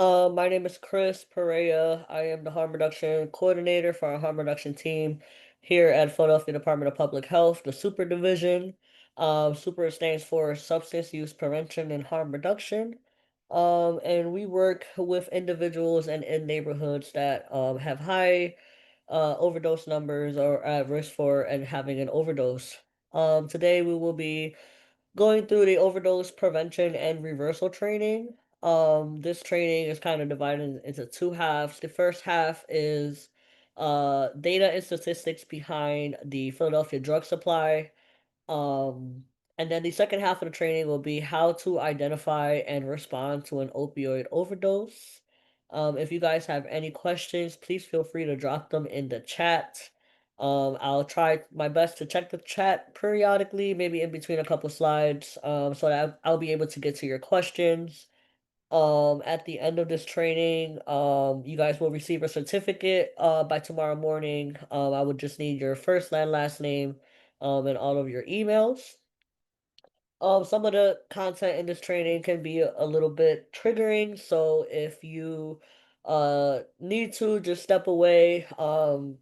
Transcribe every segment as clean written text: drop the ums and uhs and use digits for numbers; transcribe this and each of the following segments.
My name is Krys Perea. I am the harm reduction coordinator for our harm reduction team here at Philadelphia Department of Public Health, the SUPHR division. SUPHR stands for Substance Use Prevention and Harm Reduction. And we work with individuals and in neighborhoods that have high overdose numbers or at risk for and having an overdose. Today we will be going through the overdose prevention and reversal training. This training is kind of divided into two halves. The first half is data and statistics behind the Philadelphia drug supply. Um, and then the second half of the training will be how to identify and respond to an opioid overdose. If you guys have any questions, please feel free to drop them in the chat. I'll try my best to check the chat periodically, maybe in between a couple slides, so that I'll be able to get to your questions. At the end of this training, you guys will receive a certificate by tomorrow morning. I would just need your first and last name, and all of your emails. Some of the content in this training can be a little bit triggering, so if you need to just step away,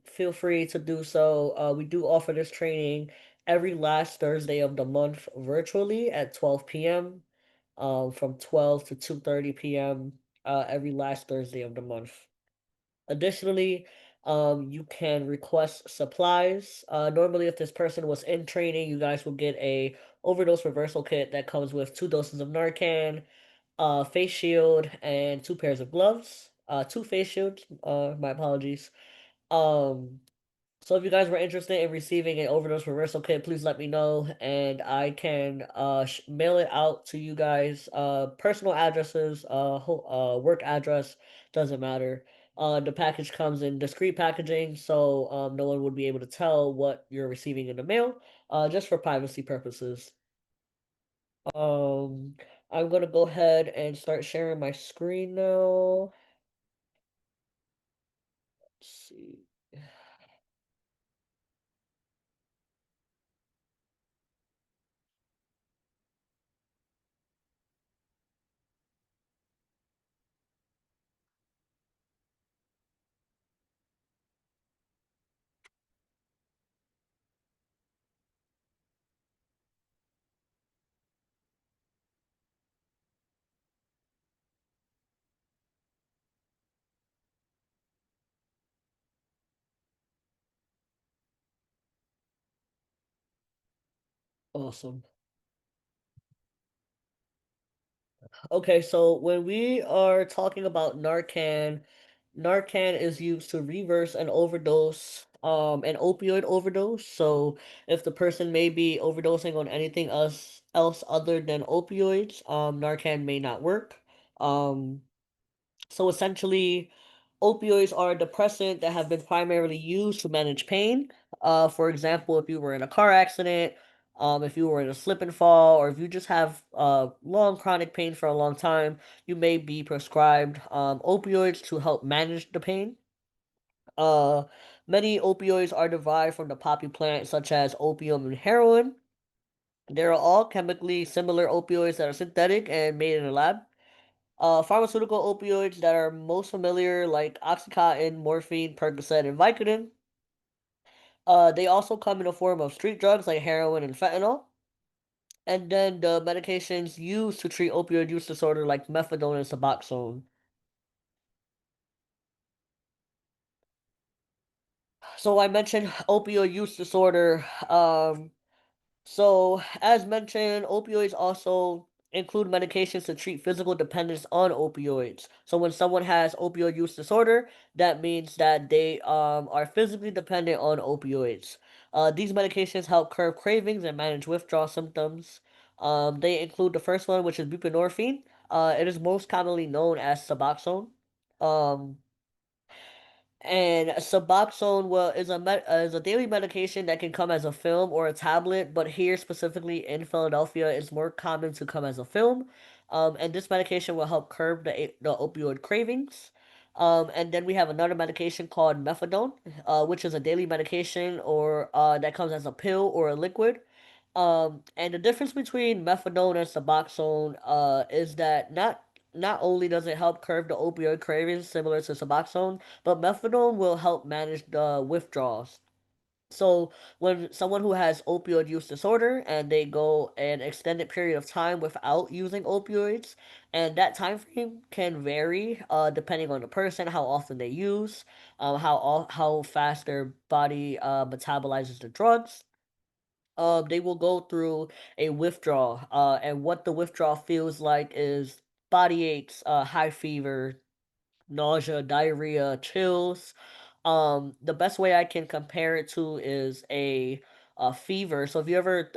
feel free to do so. We do offer this training every last Thursday of the month virtually at 12 p.m. From 12 to 2:30 p.m. Every last Thursday of the month. Additionally, you can request supplies. Normally, if this person was in training, you guys will get a overdose reversal kit that comes with 2 doses of Narcan, face shield, and 2 pairs of gloves. Two face shields. My apologies. Um, so if you guys were interested in receiving an overdose reversal kit, please let me know, and I can mail it out to you guys. Personal addresses, work address, doesn't matter. The package comes in discreet packaging, so no one would be able to tell what you're receiving in the mail, just for privacy purposes. Um, I'm gonna go ahead and start sharing my screen now. Let's see. Awesome. Okay, so when we are talking about Narcan, Narcan is used to reverse an overdose, an opioid overdose. So if the person may be overdosing on anything else other than opioids, Narcan may not work. Um, so essentially, opioids are a depressant that have been primarily used to manage pain. For example, if you were in a car accident, if you were in a slip and fall, or if you just have long chronic pain for a long time, you may be prescribed opioids to help manage the pain. Uh, Many opioids are derived from the poppy plant, such as opium and heroin. They're all chemically similar opioids that are synthetic and made in a lab. Pharmaceutical opioids that are most familiar, like Oxycontin, morphine, Percocet, and Vicodin. They also come in the form of street drugs like heroin and fentanyl. And then the medications used to treat opioid use disorder like methadone and Suboxone. So I mentioned opioid use disorder. So, as mentioned, opioids also include medications to treat physical dependence on opioids. So, when someone has opioid use disorder, that means that they are physically dependent on opioids. These medications help curb cravings and manage withdrawal symptoms. They include the first one, which is buprenorphine. It is most commonly known as Suboxone. Um, and Suboxone is a daily medication that can come as a film or a tablet, but here specifically in Philadelphia, it's more common to come as a film. And this medication will help curb the opioid cravings. And then we have another medication called methadone, which is a daily medication or that comes as a pill or a liquid. And the difference between methadone and Suboxone is that not not only does it help curb the opioid cravings similar to Suboxone, but methadone will help manage the withdrawals. So when someone who has opioid use disorder and they go an extended period of time without using opioids, and that time frame can vary depending on the person, how often they use, how fast their body metabolizes the drugs. They will go through a withdrawal, and what the withdrawal feels like is body aches, high fever, nausea, diarrhea, chills. The best way I can compare it to is a fever. So if you ever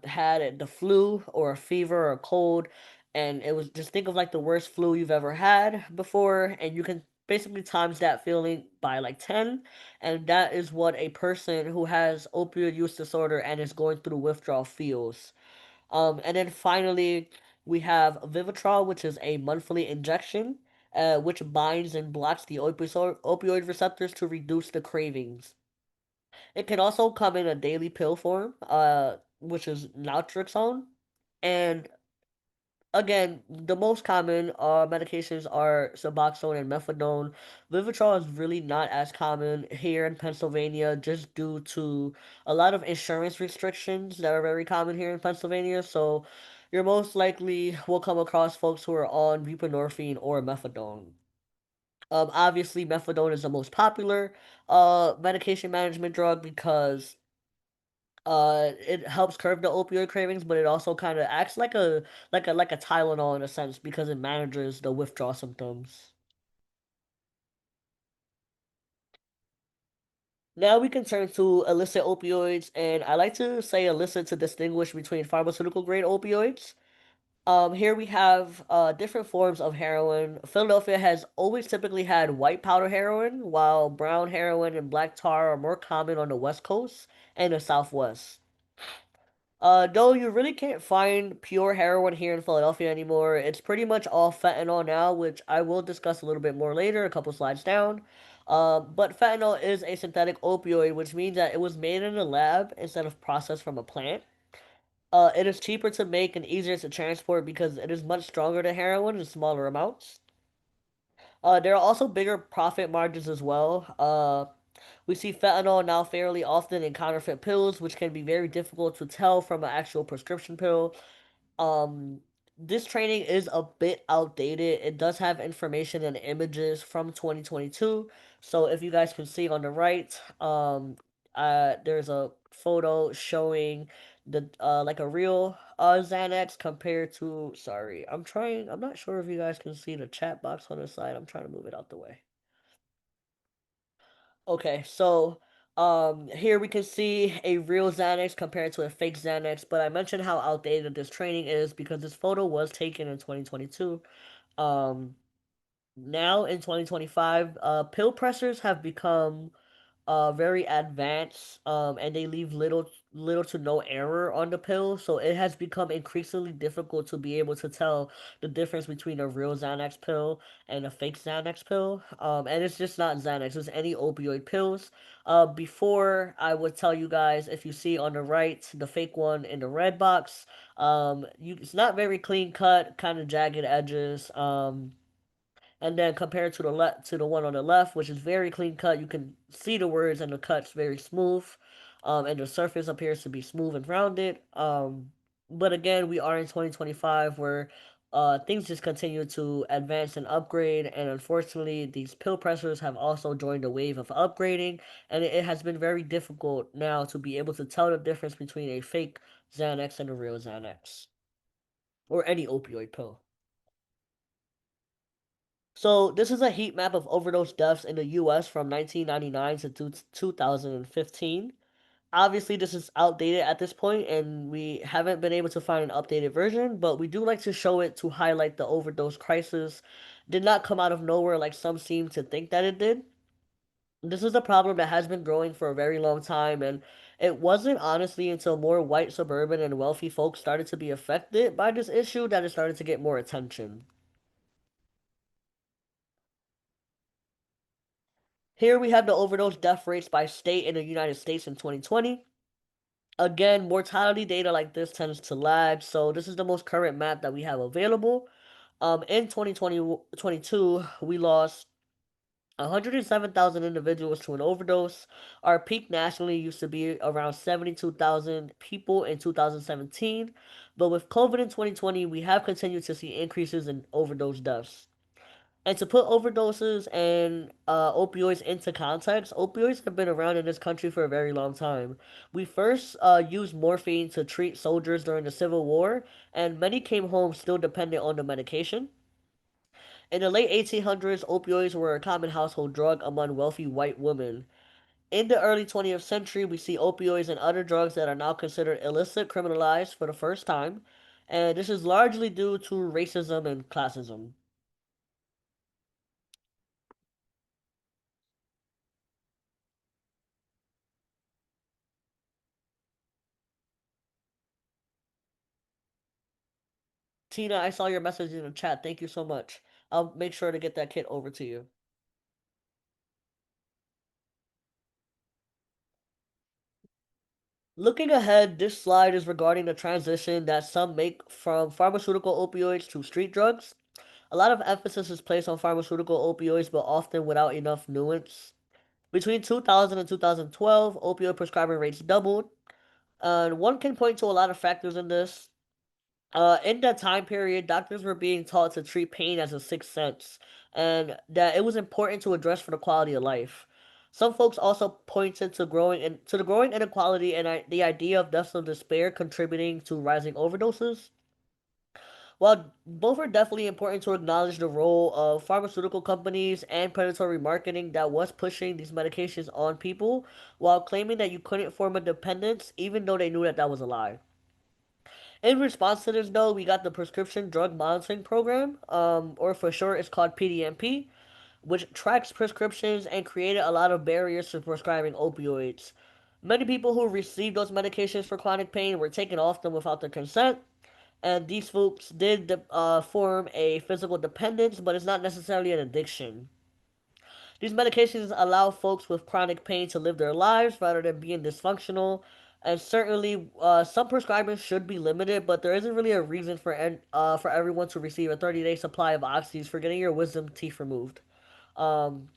had the flu or a fever or a cold, and it was just think of like the worst flu you've ever had before, and you can basically times that feeling by like 10, and that is what a person who has opioid use disorder and is going through withdrawal feels. And then finally, we have Vivitrol, which is a monthly injection, which binds and blocks the opioid receptors to reduce the cravings. It can also come in a daily pill form, which is naltrexone. And again, the most common medications are Suboxone and methadone. Vivitrol is really not as common here in Pennsylvania just due to a lot of insurance restrictions that are very common here in Pennsylvania. So you're most likely will come across folks who are on buprenorphine or methadone. Obviously, methadone is the most popular medication management drug because it helps curb the opioid cravings, but it also kind of acts like a Tylenol in a sense because it manages the withdrawal symptoms. Now we can turn to illicit opioids, and I like to say illicit to distinguish between pharmaceutical grade opioids. Here we have different forms of heroin. Philadelphia has always typically had white powder heroin, while brown heroin and black tar are more common on the West Coast and the Southwest. Though you really can't find pure heroin here in Philadelphia anymore. It's pretty much all fentanyl now, which I will discuss a little bit more later, a couple slides down. But fentanyl is a synthetic opioid, which means that it was made in a lab instead of processed from a plant. It is cheaper to make and easier to transport because it is much stronger than heroin in smaller amounts. There are also bigger profit margins as well. We see fentanyl now fairly often in counterfeit pills, which can be very difficult to tell from an actual prescription pill. Um, this training is a bit outdated. It does have information and images from 2022. So if you guys can see on the right, there's a photo showing the like a real Xanax compared to, sorry, I'm not sure if you guys can see the chat box on the side. I'm trying to move it out the way. Okay, so here we can see a real Xanax compared to a fake Xanax, but I mentioned how outdated this training is because this photo was taken in 2022. Um, Now in 2025, pill pressers have become very advanced, and they leave little to no error on the pill, so it has become increasingly difficult to be able to tell the difference between a real Xanax pill and a fake Xanax pill. And it's just not Xanax, it's any opioid pills. Before I would tell you guys, if you see on the right the fake one in the red box, it's not very clean cut, kind of jagged edges. And then compared to the left to the one on the left, which is very clean cut, you can see the words and the cut's very smooth, and the surface appears to be smooth and rounded. But again, we are in 2025 where things just continue to advance and upgrade, and unfortunately, these pill pressers have also joined the wave of upgrading, and it has been very difficult now to be able to tell the difference between a fake Xanax and a real Xanax or any opioid pill. So this is a heat map of overdose deaths in the US from 1999 to 2015. Obviously, this is outdated at this point, and we haven't been able to find an updated version, but we do like to show it to highlight the overdose crisis. Did not come out of nowhere like some seem to think that it did. This is a problem that has been growing for a very long time, and it wasn't honestly until more white, suburban, and wealthy folks started to be affected by this issue that it started to get more attention. Here we have the overdose death rates by state in the United States in 2020. Again, mortality data like this tends to lag, so this is the most current map that we have available. In 2022, we lost 107,000 individuals to an overdose. Our peak nationally used to be around 72,000 people in 2017, but with COVID in 2020, we have continued to see increases in overdose deaths. And to put overdoses and opioids into context, opioids have been around in this country for a very long time. We first used morphine to treat soldiers during the Civil War, and many came home still dependent on the medication. In the late 1800s, opioids were a common household drug among wealthy white women. In the early 20th century, we see opioids and other drugs that are now considered illicit criminalized for the first time, and this is largely due to racism and classism. Tina, I saw your message in the chat. Thank you so much. I'll make sure to get that kit over to you. Looking ahead, this slide is regarding the transition that some make from pharmaceutical opioids to street drugs. A lot of emphasis is placed on pharmaceutical opioids, but often without enough nuance. Between 2000 and 2012, opioid prescribing rates doubled. And one can point to a lot of factors in this. In that time period, doctors were being taught to treat pain as a sixth sense, and that it was important to address for the quality of life. Some folks also pointed to the growing inequality and the idea of deaths of despair contributing to rising overdoses. While both are definitely important to acknowledge the role of pharmaceutical companies and predatory marketing that was pushing these medications on people while claiming that you couldn't form a dependence, even though they knew that that was a lie. In response to this, though, we got the Prescription Drug Monitoring Program, or for short, it's called PDMP, which tracks prescriptions and created a lot of barriers to prescribing opioids. Many people who received those medications for chronic pain were taken off them without their consent, and these folks did form a physical dependence, but it's not necessarily an addiction. These medications allow folks with chronic pain to live their lives rather than being dysfunctional. And certainly, some prescribing should be limited, but there isn't really a reason for everyone to receive a 30-day supply of oxys for getting your wisdom teeth removed. Um,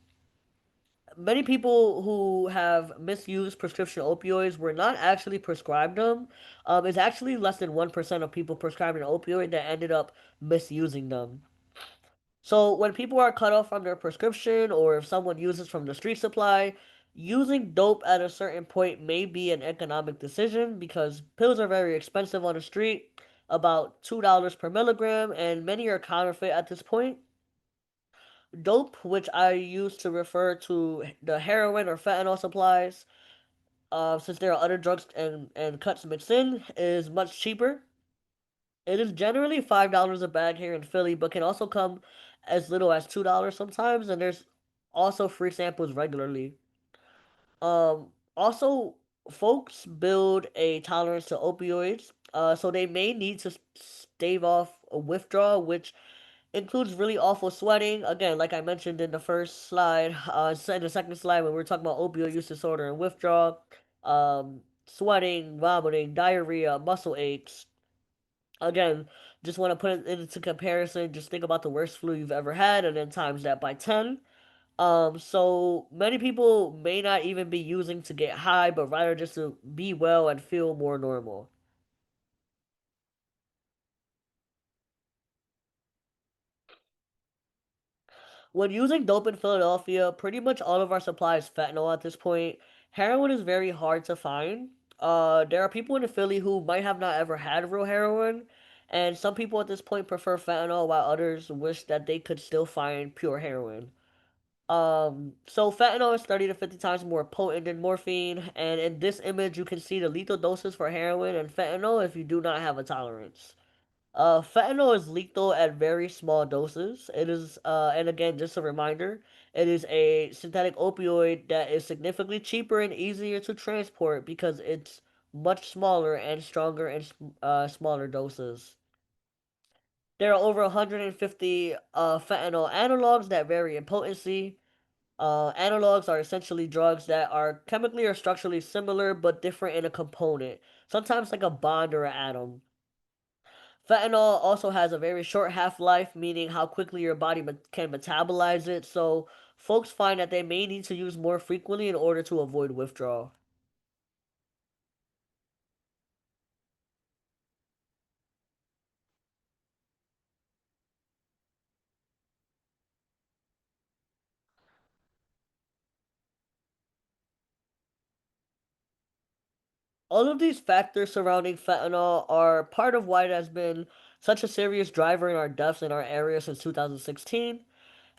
Many people who have misused prescription opioids were not actually prescribed them. It's actually less than 1% of people prescribing an opioid that ended up misusing them. So when people are cut off from their prescription or if someone uses from the street supply, using dope at a certain point may be an economic decision because pills are very expensive on the street, about $2 per milligram, and many are counterfeit at this point. Dope, which I use to refer to the heroin or fentanyl supplies, since there are other drugs and cuts mixed in, is much cheaper. It is generally $5 a bag here in Philly, but can also come as little as $2 sometimes, and there's also free samples regularly. Also, folks build a tolerance to opioids, so they may need to stave off a withdrawal, which includes really awful sweating. Again, like I mentioned in the first slide, in the second slide when we were talking about opioid use disorder and withdrawal, sweating, vomiting, diarrhea, muscle aches. Again, just want to put it into comparison. Just think about the worst flu you've ever had, and then times that by 10. So many people may not even be using to get high, but rather just to be well and feel more normal. When using dope in Philadelphia, pretty much all of our supply is fentanyl at this point. Heroin is very hard to find. There are people in Philly who might have not ever had real heroin, and some people at this point prefer fentanyl, while others wish that they could still find pure heroin. So fentanyl is 30 to 50 times more potent than morphine, and in this image you can see the lethal doses for heroin and fentanyl if you do not have a tolerance. Fentanyl is lethal at very small doses. It is, and again, just a reminder, it is a synthetic opioid that is significantly cheaper and easier to transport because it's much smaller and stronger in smaller doses. There are over 150 fentanyl analogs that vary in potency. Analogs are essentially drugs that are chemically or structurally similar but different in a component, sometimes like a bond or an atom. Fentanyl also has a very short half-life, meaning how quickly your body can metabolize it. So folks find that they may need to use more frequently in order to avoid withdrawal. All of these factors surrounding fentanyl are part of why it has been such a serious driver in our deaths in our area since 2016.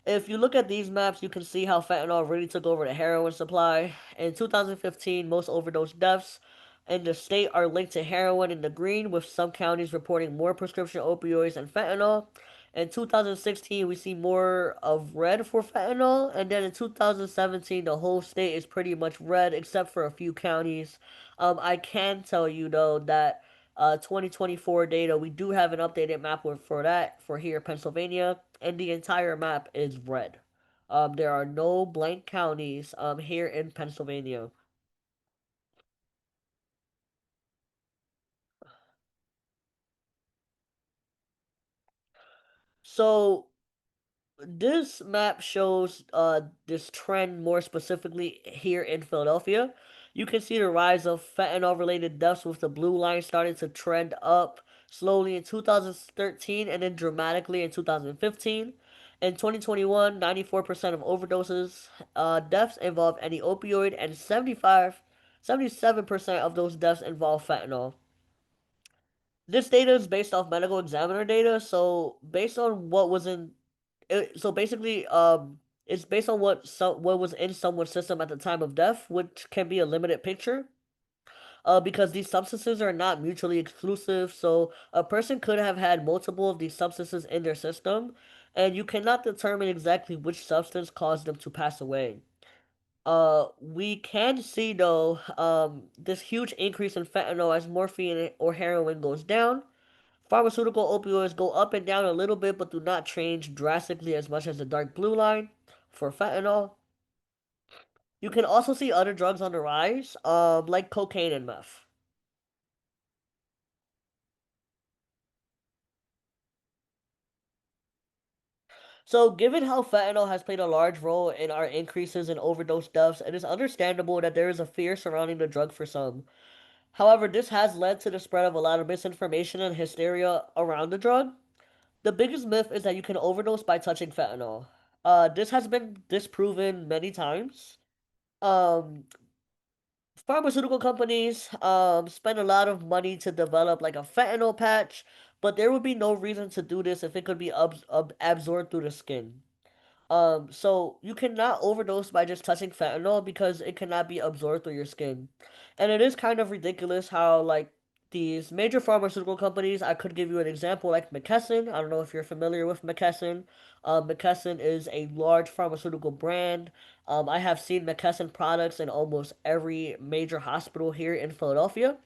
If you look at these maps, you can see how fentanyl really took over the heroin supply. In 2015, most overdose deaths in the state are linked to heroin in the green, with some counties reporting more prescription opioids and fentanyl. In 2016, we see more of red for fentanyl, and then in 2017, the whole state is pretty much red except for a few counties. I can tell you though that 2024 data, we do have an updated map for that for here, Pennsylvania, and the entire map is red. There are no blank counties here in Pennsylvania. So this map shows this trend more specifically here in Philadelphia. You can see the rise of fentanyl related deaths with the blue line starting to trend up slowly in 2013 and then dramatically in 2015. In 2021, 94% of overdoses deaths involve any opioid, and 77% of those deaths involve fentanyl. This data is based off medical examiner data, so based on what was in so basically, it's based on what was in someone's system at the time of death, which can be a limited picture. Because these substances are not mutually exclusive, so a person could have had multiple of these substances in their system, and you cannot determine exactly which substance caused them to pass away. We can see though, this huge increase in fentanyl as morphine or heroin goes down. Pharmaceutical opioids go up and down a little bit, but do not change drastically as much as the dark blue line for fentanyl. You can also see other drugs on the rise, like cocaine and meth. So, given how fentanyl has played a large role in our increases in overdose deaths, it is understandable that there is a fear surrounding the drug for some. However, this has led to the spread of a lot of misinformation and hysteria around the drug. The biggest myth is that you can overdose by touching fentanyl. This has been disproven many times. Um, Pharmaceutical companies spend a lot of money to develop like a fentanyl patch, but there would be no reason to do this if it could be absorbed through the skin. So you cannot overdose by just touching fentanyl because it cannot be absorbed through your skin. And it is kind of ridiculous how like these major pharmaceutical companies, I could give you an example like McKesson. I don't know if you're familiar with McKesson. McKesson is a large pharmaceutical brand. I have seen McKesson products in almost every major hospital here in Philadelphia.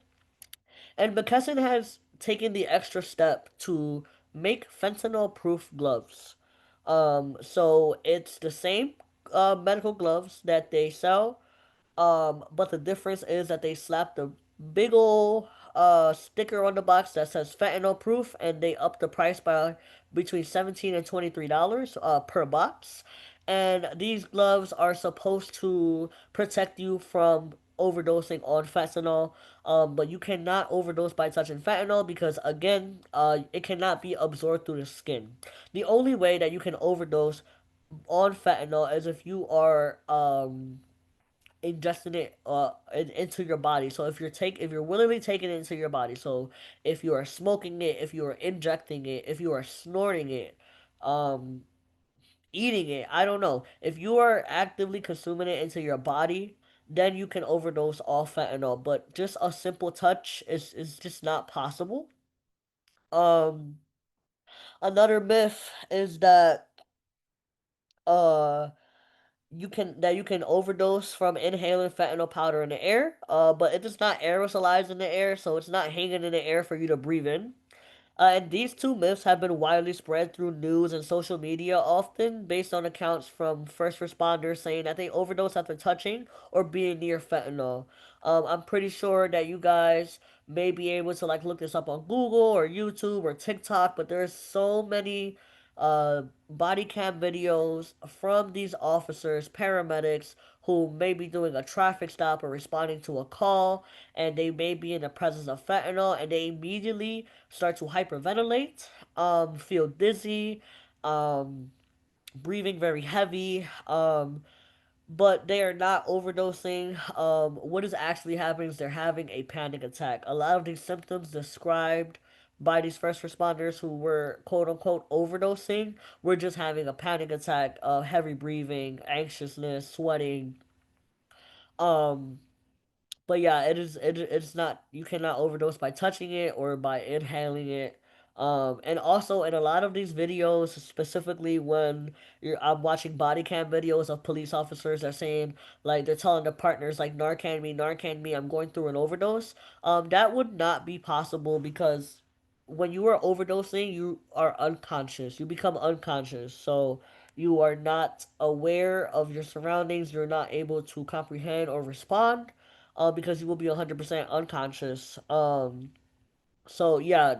And McKesson has taken the extra step to make fentanyl-proof gloves. So it's the same medical gloves that they sell, but the difference is that they slapped a big ol' sticker on the box that says fentanyl proof, and they up the price by between $17 and $23 per box. And these gloves are supposed to protect you from overdosing on fentanyl. But you cannot overdose by touching fentanyl because again, it cannot be absorbed through the skin. The only way that you can overdose on fentanyl is if you are ingesting it into your body. So if you're willingly taking it into your body. So if you are smoking it, if you are injecting it, if you are snorting it, um eating it, I don't know. If you are actively consuming it into your body, then you can overdose off fentanyl, but just a simple touch is just not possible. Um Another myth is that uh you can overdose from inhaling fentanyl powder in the air, but it does not aerosolize in the air, so it's not hanging in the air for you to breathe in. And these two myths have been widely spread through news and social media, often based on accounts from first responders saying that they overdose after touching or being near fentanyl. I'm pretty sure that you guys may be able to like look this up on Google or YouTube or TikTok, but there's so many body cam videos from these officers, paramedics, who may be doing a traffic stop or responding to a call, and they may be in the presence of fentanyl, and they immediately start to hyperventilate, feel dizzy, um, breathing very heavy, but they are not overdosing. What is actually happening is they're having a panic attack. A lot of these symptoms described by these first responders who were quote unquote overdosing were just having a panic attack, heavy breathing, anxiousness, sweating. Um, but yeah, it's not, you cannot overdose by touching it or by inhaling it. And also in a lot of these videos, specifically when I'm watching body cam videos of police officers that are saying like they're telling their partners like Narcan me, I'm going through an overdose. That would not be possible because when you are overdosing, you are unconscious. You become unconscious. So you are not aware of your surroundings. You're not able to comprehend or respond because you will be 100% unconscious. So yeah,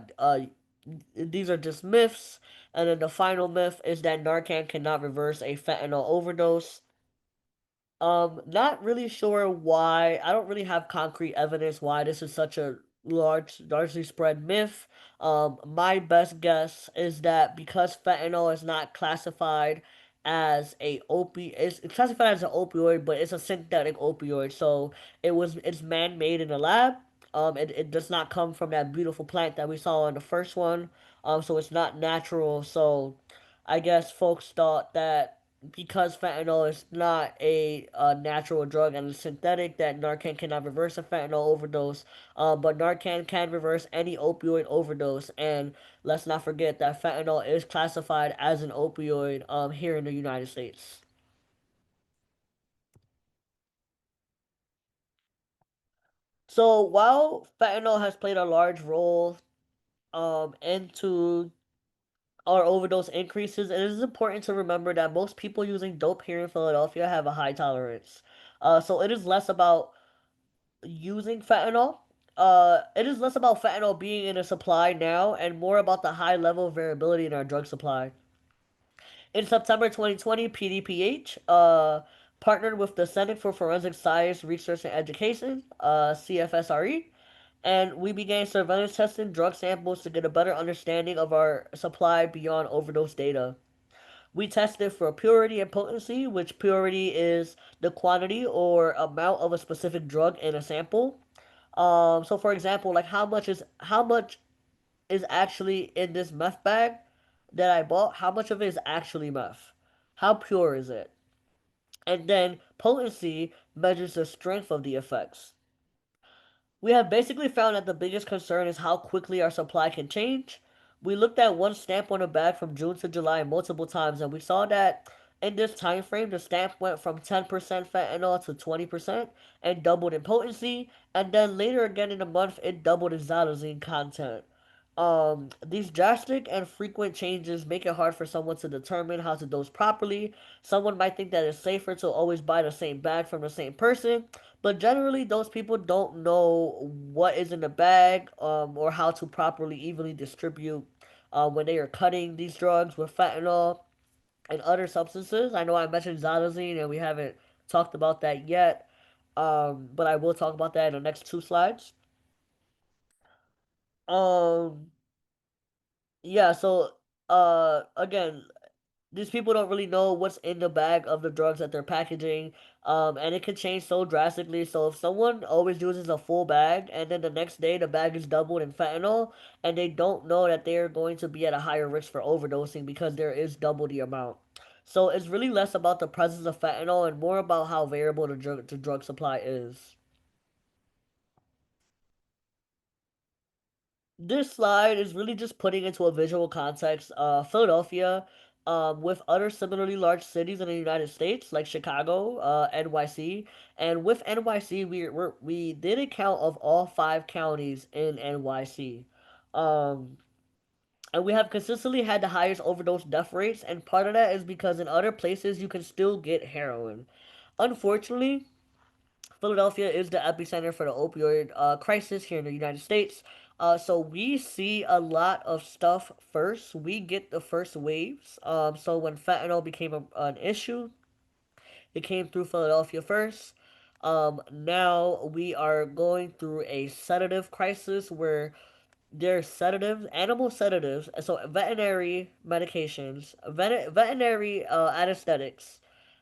these are just myths. And then the final myth is that Narcan cannot reverse a fentanyl overdose. Not really sure why. I don't really have concrete evidence why this is such a largely spread myth. My best guess is that because fentanyl is not classified as it's classified as an opioid, but it's a synthetic opioid, so it's man-made in a lab. It does not come from that beautiful plant that we saw in the first one. So it's not natural. So I guess folks thought that because fentanyl is not a natural drug and it's synthetic, that Narcan cannot reverse a fentanyl overdose. But Narcan can reverse any opioid overdose. And let's not forget that fentanyl is classified as an opioid here in the United States. So while fentanyl has played a large role into our overdose increases, it is important to remember that most people using dope here in Philadelphia have a high tolerance. So it is less about using fentanyl. It is less about fentanyl being in a supply now and more about the high level of variability in our drug supply. In September 2020, PDPH partnered with the Center for Forensic Science Research and Education, CFSRE, and we began surveillance testing drug samples to get a better understanding of our supply beyond overdose data. We tested for purity and potency, which purity is the quantity or amount of a specific drug in a sample. So for example, like how much is actually in this meth bag that I bought? How much of it is actually meth? How pure is it? And then potency measures the strength of the effects. We have basically found that the biggest concern is how quickly our supply can change. We looked at one stamp on a bag from June to July multiple times, and we saw that in this time frame, the stamp went from 10% fentanyl to 20% and doubled in potency. And then later again in the month, it doubled in xylazine content. These drastic and frequent changes make it hard for someone to determine how to dose properly. Someone might think that it's safer to always buy the same bag from the same person, but generally those people don't know what is in the bag, or how to properly evenly distribute when they are cutting these drugs with fentanyl and other substances. I know I mentioned xylazine and we haven't talked about that yet, but I will talk about that in the next two slides. Um, yeah, so again, these people don't really know what's in the bag of the drugs that they're packaging, and it can change so drastically. So if someone always uses a full bag and then the next day the bag is doubled in fentanyl, and they don't know that they're going to be at a higher risk for overdosing because there is double the amount. So it's really less about the presence of fentanyl and more about how variable the drug supply is. This slide is really just putting into a visual context Philadelphia with other similarly large cities in the United States like Chicago, NYC, and with NYC we did a count of all five counties in NYC. Um, And we have consistently had the highest overdose death rates, and part of that is because in other places you can still get heroin. Unfortunately, Philadelphia is the epicenter for the opioid crisis here in the United States. So we see a lot of stuff first. We get the first waves. So when fentanyl became an issue, it came through Philadelphia first. Now we are going through a sedative crisis where there's sedatives, animal sedatives, so veterinary medications, veterinary anesthetics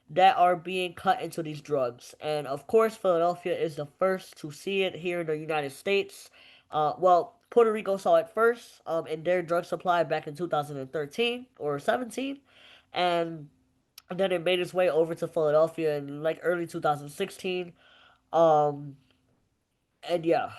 that are being cut into these drugs. And of course, Philadelphia is the first to see it here in the United States. Well, Puerto Rico saw it first in their drug supply back in 2013 or 17. And then it made its way over to Philadelphia in like early 2016. Um, and yeah,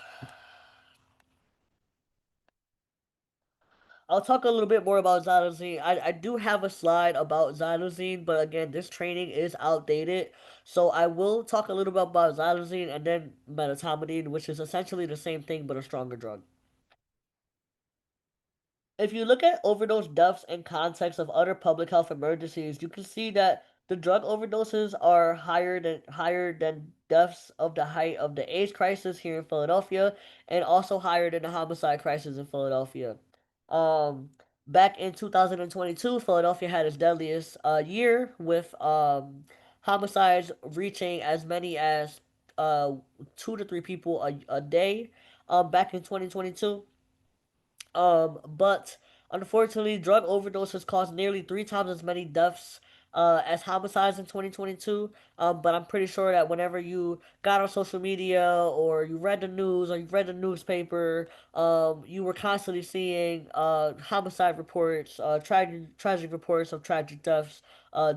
I'll talk a little bit more about xylazine. I do have a slide about xylazine, but again, this training is outdated. So I will talk a little bit about xylazine and then metamine, which is essentially the same thing but a stronger drug. If you look at overdose deaths in context of other public health emergencies, you can see that the drug overdoses are higher than deaths of the height of the AIDS crisis here in Philadelphia, and also higher than the homicide crisis in Philadelphia. Um, Back in 2022, Philadelphia had its deadliest year with homicides reaching as many as uh, 2 to 3 people a day. Back in 2022. But unfortunately, drug overdoses caused nearly 3 times as many deaths as homicides in 2022. But I'm pretty sure that whenever you got on social media or you read the news or you read the newspaper, you were constantly seeing homicide reports, tragic reports of tragic deaths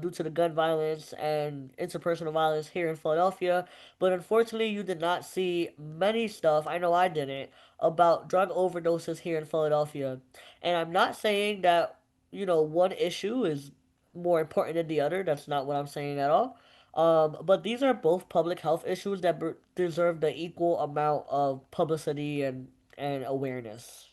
due to the gun violence and interpersonal violence here in Philadelphia. But unfortunately, you did not see many stuff. I know I didn't about drug overdoses here in Philadelphia. And I'm not saying that, one issue is more important than the other. That's not what I'm saying at all. But these are both public health issues that deserve the equal amount of publicity and awareness.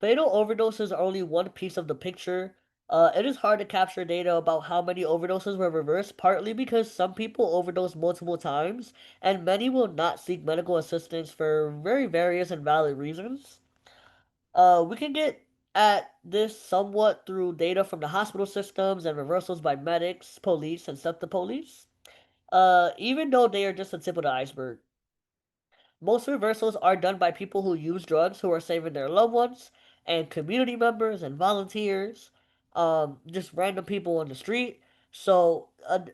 Fatal overdoses are only one piece of the picture. It is hard to capture data about how many overdoses were reversed, partly because some people overdose multiple times, and many will not seek medical assistance for very various and valid reasons. We can get at this somewhat through data from the hospital systems and reversals by medics, police, and SEPTA police. Even though they are just the tip of the iceberg. Most reversals are done by people who use drugs who are saving their loved ones and community members and volunteers, just random people on the street. So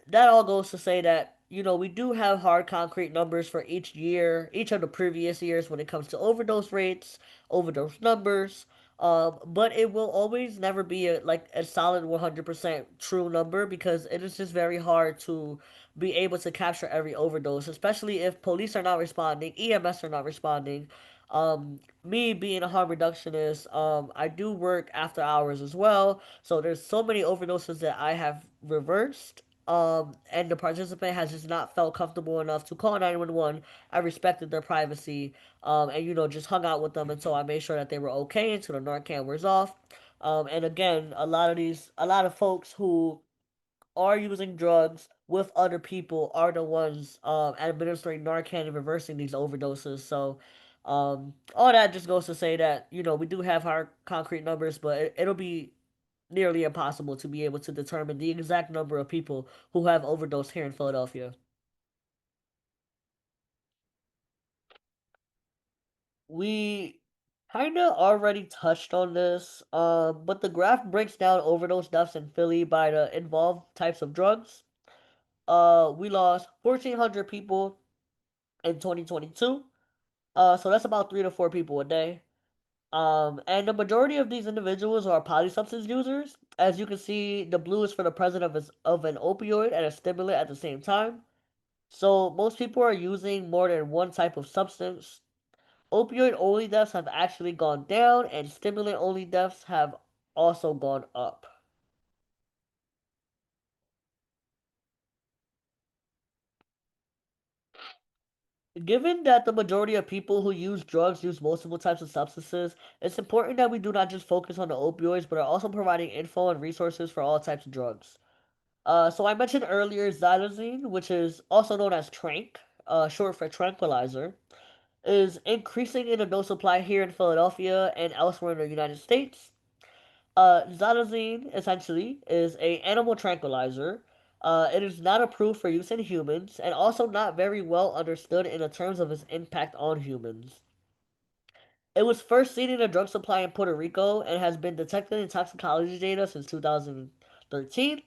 that all goes to say that, we do have hard concrete numbers for each year, each of the previous years when it comes to overdose rates, overdose numbers. But it will always never be like a solid 100% true number because it is just very hard to be able to capture every overdose, especially if police are not responding, EMS are not responding. Me being a harm reductionist, I do work after hours as well, so there's so many overdoses that I have reversed. And the participant has just not felt comfortable enough to call 911. I respected their privacy, and just hung out with them until I made sure that they were okay until the Narcan wears off. And again, a lot of folks who are using drugs with other people are the ones administering Narcan and reversing these overdoses. So, all that just goes to say that we do have hard concrete numbers, but it'll be nearly impossible to be able to determine the exact number of people who have overdosed here in Philadelphia. We kind of already touched on this, but the graph breaks down overdose deaths in Philly by the involved types of drugs. We lost 1,400 people in 2022. So that's about 3 to 4 people a day. And the majority of these individuals are polysubstance users. As you can see, the blue is for the presence of an opioid and a stimulant at the same time. So most people are using more than one type of substance. Opioid only deaths have actually gone down, and stimulant only deaths have also gone up. Given that the majority of people who use drugs use multiple types of substances, it's important that we do not just focus on the opioids, but are also providing info and resources for all types of drugs. So I mentioned earlier xylazine, which is also known as tranq, short for tranquilizer, is increasing in the dose supply here in Philadelphia and elsewhere in the United States. Xylazine essentially is a animal tranquilizer. It is not approved for use in humans and also not very well understood in the terms of its impact on humans. It was first seen in a drug supply in Puerto Rico and has been detected in toxicology data since 2013.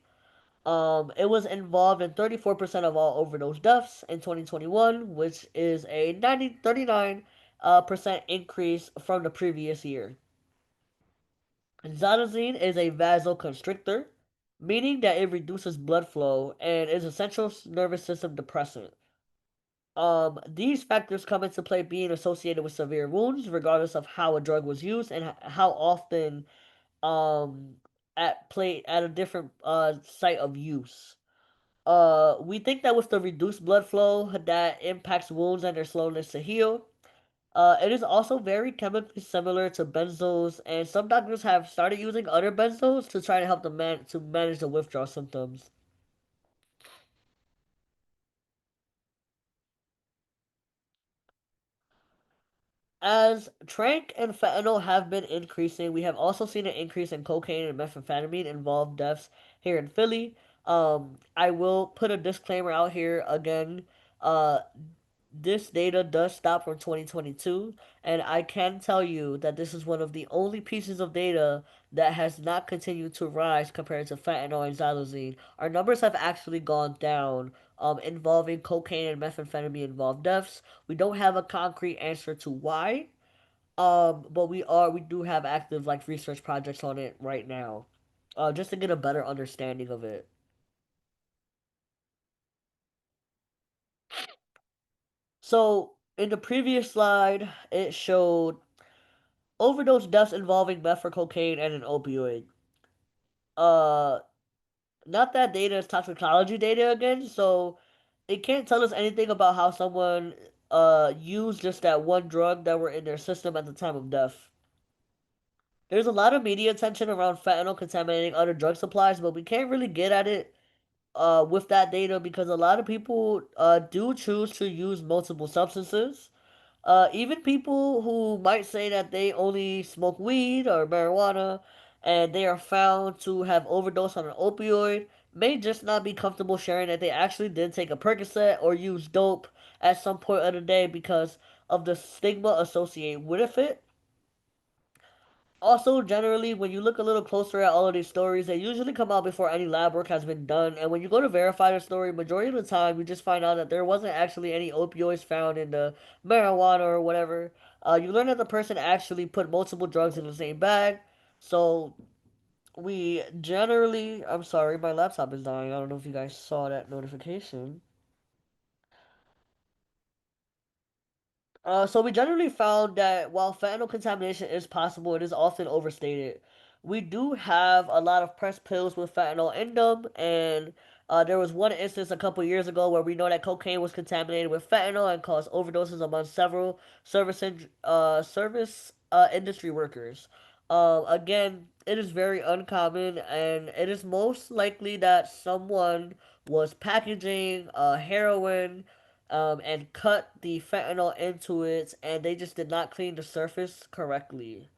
It was involved in 34% of all overdose deaths in 2021, which is a 39% increase from the previous year. Xylazine is a vasoconstrictor, meaning that it reduces blood flow and is a central nervous system depressant. These factors come into play being associated with severe wounds, regardless of how a drug was used and how often at play at a different site of use. We think that with the reduced blood flow, that impacts wounds and their slowness to heal. It is also very chemically similar to benzos, and some doctors have started using other benzos to try to help to manage the withdrawal symptoms. As tranq and fentanyl have been increasing, we have also seen an increase in cocaine and methamphetamine involved deaths here in Philly. I will put a disclaimer out here again. Uh, this data does stop from 2022, and I can tell you that this is one of the only pieces of data that has not continued to rise compared to fentanyl and xylazine. Our numbers have actually gone down involving cocaine and methamphetamine involved deaths. We don't have a concrete answer to why, but we do have active like research projects on it right now, just to get a better understanding of it. So in the previous slide, it showed overdose deaths involving meth or cocaine and an opioid. Uh, Not that data is toxicology data again, so it can't tell us anything about how someone used just that one drug that were in their system at the time of death. There's a lot of media attention around fentanyl contaminating other drug supplies, but we can't really get at it with that data because a lot of people do choose to use multiple substances. Even people who might say that they only smoke weed or marijuana and they are found to have overdosed on an opioid may just not be comfortable sharing that they actually did take a Percocet or use dope at some point of the day because of the stigma associated with it. Also, generally, when you look a little closer at all of these stories, they usually come out before any lab work has been done. And when you go to verify the story, majority of the time, you just find out that there wasn't actually any opioids found in the marijuana or whatever. You learn that the person actually put multiple drugs in the same bag. So we generally, I'm sorry, my laptop is dying. I don't know if you guys saw that notification. So we generally found that while fentanyl contamination is possible, it is often overstated. We do have a lot of pressed pills with fentanyl in them, and there was one instance a couple years ago where we know that cocaine was contaminated with fentanyl and caused overdoses among several service industry workers. Again, it is very uncommon, and it is most likely that someone was packaging heroin and cut the fentanyl into it, and they just did not clean the surface correctly.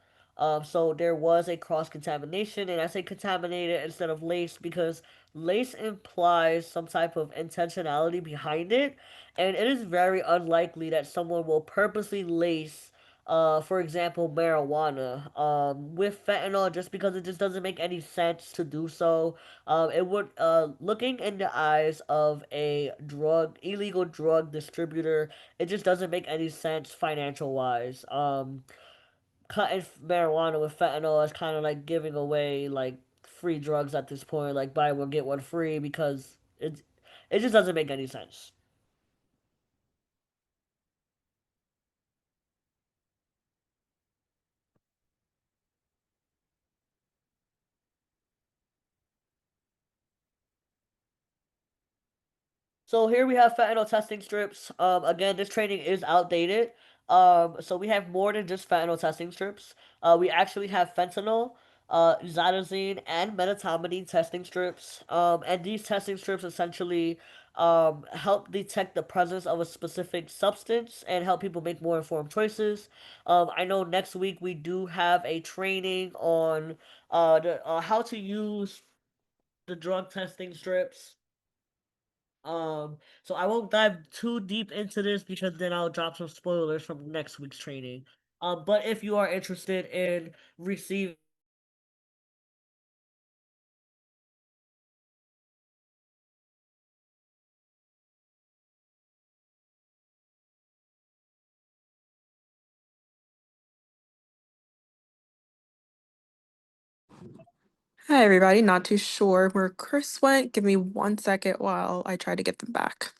So there was a cross contamination, and I say contaminated instead of laced because lace implies some type of intentionality behind it, and it is very unlikely that someone will purposely lace, for example, marijuana, with fentanyl just because it just doesn't make any sense to do so. It would, looking in the eyes of a illegal drug distributor, it just doesn't make any sense financial wise. Cutting marijuana with fentanyl is kind of like giving away like free drugs at this point, like buy one get one free because it just doesn't make any sense. So here we have fentanyl testing strips. Again, this training is outdated. So we have more than just fentanyl testing strips. We actually have fentanyl, xylazine, and metamine testing strips. And these testing strips essentially help detect the presence of a specific substance and help people make more informed choices. I know next week we do have a training on how to use the drug testing strips. So I won't dive too deep into this because then I'll drop some spoilers from next week's training. But if you are interested in receiving Hi, everybody. Not too sure where Chris went. Give me 1 second while I try to get them back.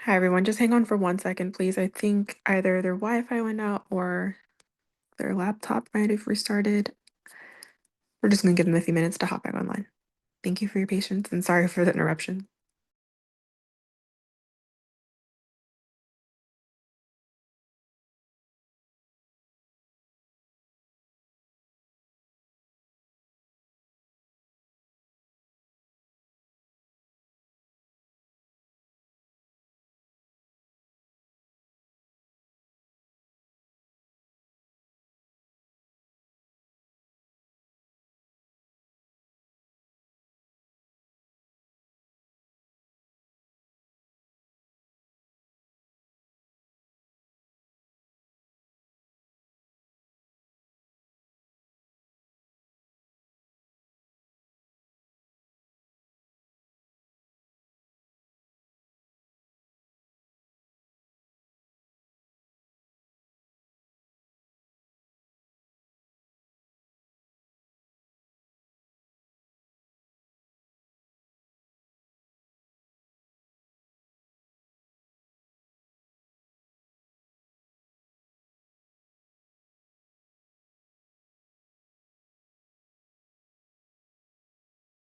Hi, everyone. Just hang on for 1 second, please. I think either their Wi-Fi went out or their laptop might have restarted. We're just going to give them a few minutes to hop back online. Thank you for your patience and sorry for the interruption.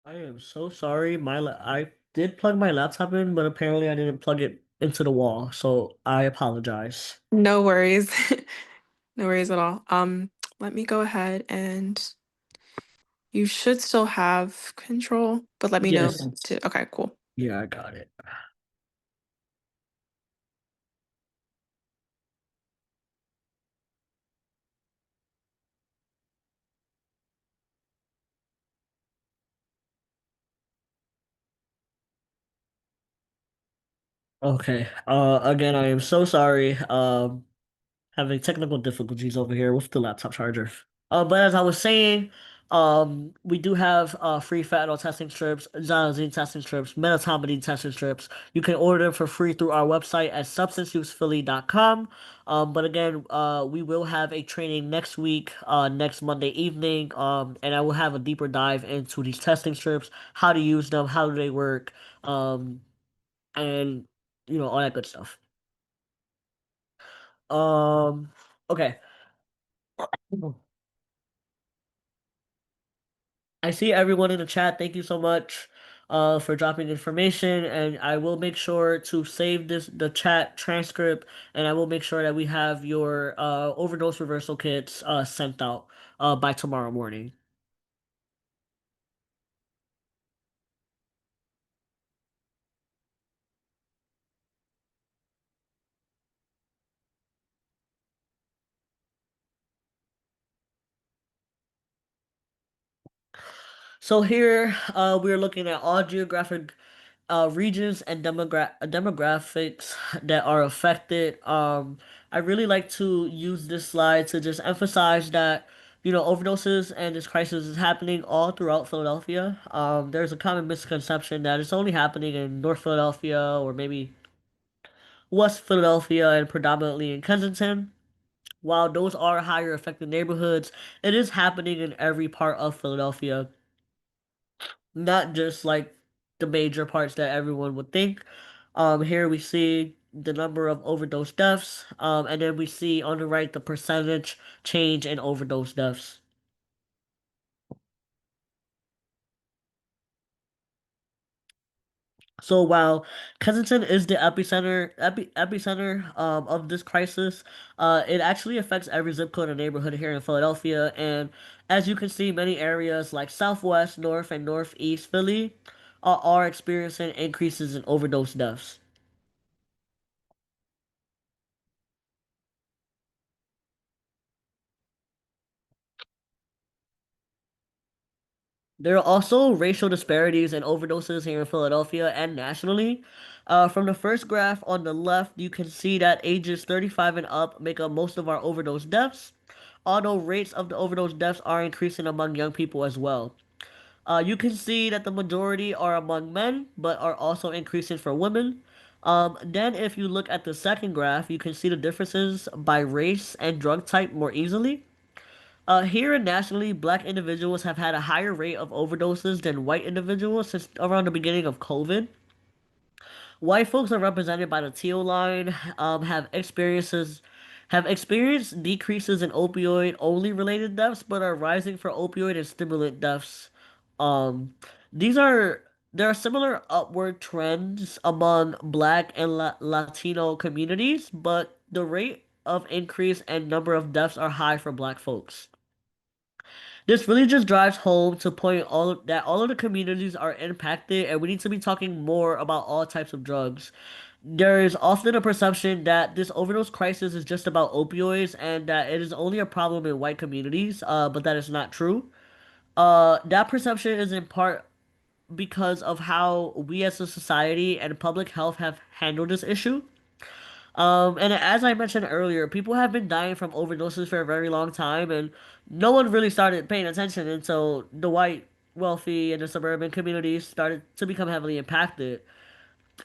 I am so sorry. I did plug my laptop in, but apparently I didn't plug it into the wall, so I apologize. No worries. No worries at all. Let me go ahead and you should still have control, but let me know Yes. to, okay, cool. Yeah, I got it. Okay. Again, I am so sorry. Having technical difficulties over here with the laptop charger. But as I was saying, we do have free fentanyl testing strips, xylazine testing strips, metamine testing strips. You can order them for free through our website at substanceusephilly.com. But again, we will have a training next week, next Monday evening, and I will have a deeper dive into these testing strips, how to use them, how do they work, and all that good stuff. Um, okay. I see everyone in the chat. Thank you so much for dropping information, and I will make sure to save the chat transcript, and I will make sure that we have your overdose reversal kits sent out by tomorrow morning. So here we're looking at all geographic regions and demographics that are affected. I really like to use this slide to just emphasize that Overdoses and this crisis is happening all throughout Philadelphia. There's a common misconception that it's only happening in North Philadelphia or maybe West Philadelphia and predominantly in Kensington. While those are higher affected neighborhoods, it is happening in every part of Philadelphia, not just like the major parts that everyone would think. Here we see the number of overdose deaths, and then we see on the right the percentage change in overdose deaths. So while Kensington is the epicenter of this crisis, it actually affects every zip code and neighborhood here in Philadelphia. And as you can see, many areas like Southwest, North, and Northeast Philly are experiencing increases in overdose deaths. There are also racial disparities in overdoses here in Philadelphia and nationally. From the first graph on the left, you can see that ages 35 and up make up most of our overdose deaths, although rates of the overdose deaths are increasing among young people as well. You can see that the majority are among men, but are also increasing for women. Then, if you look at the second graph, you can see the differences by race and drug type more easily. Here nationally, black individuals have had a higher rate of overdoses than white individuals since around the beginning of COVID. White folks are represented by the teal line, have experienced decreases in opioid only related deaths, but are rising for opioid and stimulant deaths. Um, these are There are similar upward trends among Black and Latino communities, but the rate of increase and number of deaths are high for Black folks. This really just drives home to point that all of the communities are impacted, and we need to be talking more about all types of drugs. There is often a perception that this overdose crisis is just about opioids and that it is only a problem in white communities, but that is not true. That perception is in part because of how we as a society and public health have handled this issue. And as I mentioned earlier, people have been dying from overdoses for a very long time, and no one really started paying attention until the white, wealthy, and the suburban communities started to become heavily impacted.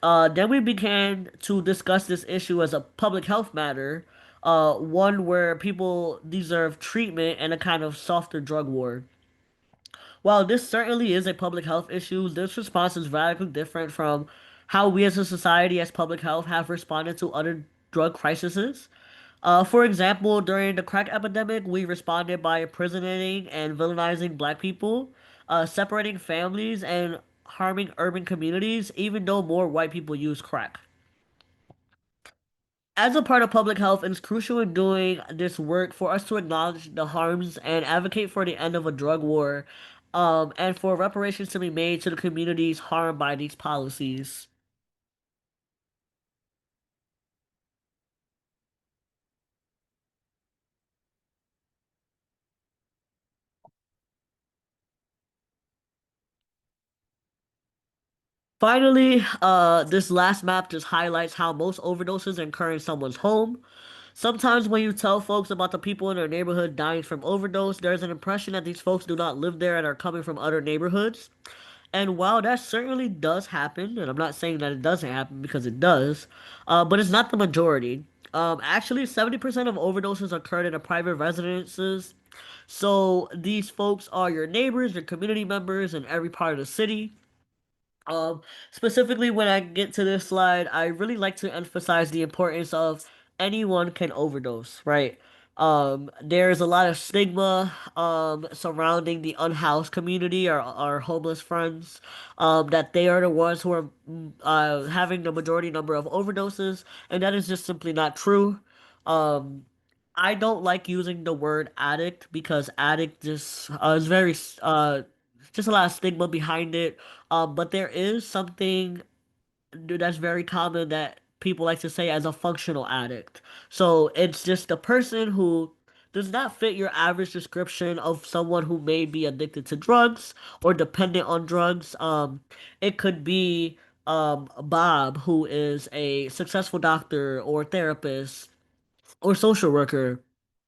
Then we began to discuss this issue as a public health matter, one where people deserve treatment and a kind of softer drug war. While this certainly is a public health issue, this response is radically different from how we as a society, as public health, have responded to other drug crises. For example, during the crack epidemic, we responded by imprisoning and villainizing black people, separating families, and harming urban communities, even though more white people use crack. As a part of public health, it is crucial in doing this work for us to acknowledge the harms and advocate for the end of a drug war, and for reparations to be made to the communities harmed by these policies. Finally, this last map just highlights how most overdoses occur in someone's home. Sometimes when you tell folks about the people in their neighborhood dying from overdose, there's an impression that these folks do not live there and are coming from other neighborhoods. And while that certainly does happen, and I'm not saying that it doesn't happen because it does, but it's not the majority. Actually, 70% of overdoses occurred in a private residences. So these folks are your neighbors, your community members in every part of the city. Um, Specifically when I get to this slide, I really like to emphasize the importance of anyone can overdose, right? There's a lot of stigma surrounding the unhoused community or our homeless friends, that they are the ones who are having the majority number of overdoses, and that is just simply not true. Um, I don't like using the word addict because addict just is very just a lot of stigma behind it. But there is something that's very common that people like to say as a functional addict. So it's just a person who does not fit your average description of someone who may be addicted to drugs or dependent on drugs. It could be Bob, who is a successful doctor or therapist or social worker.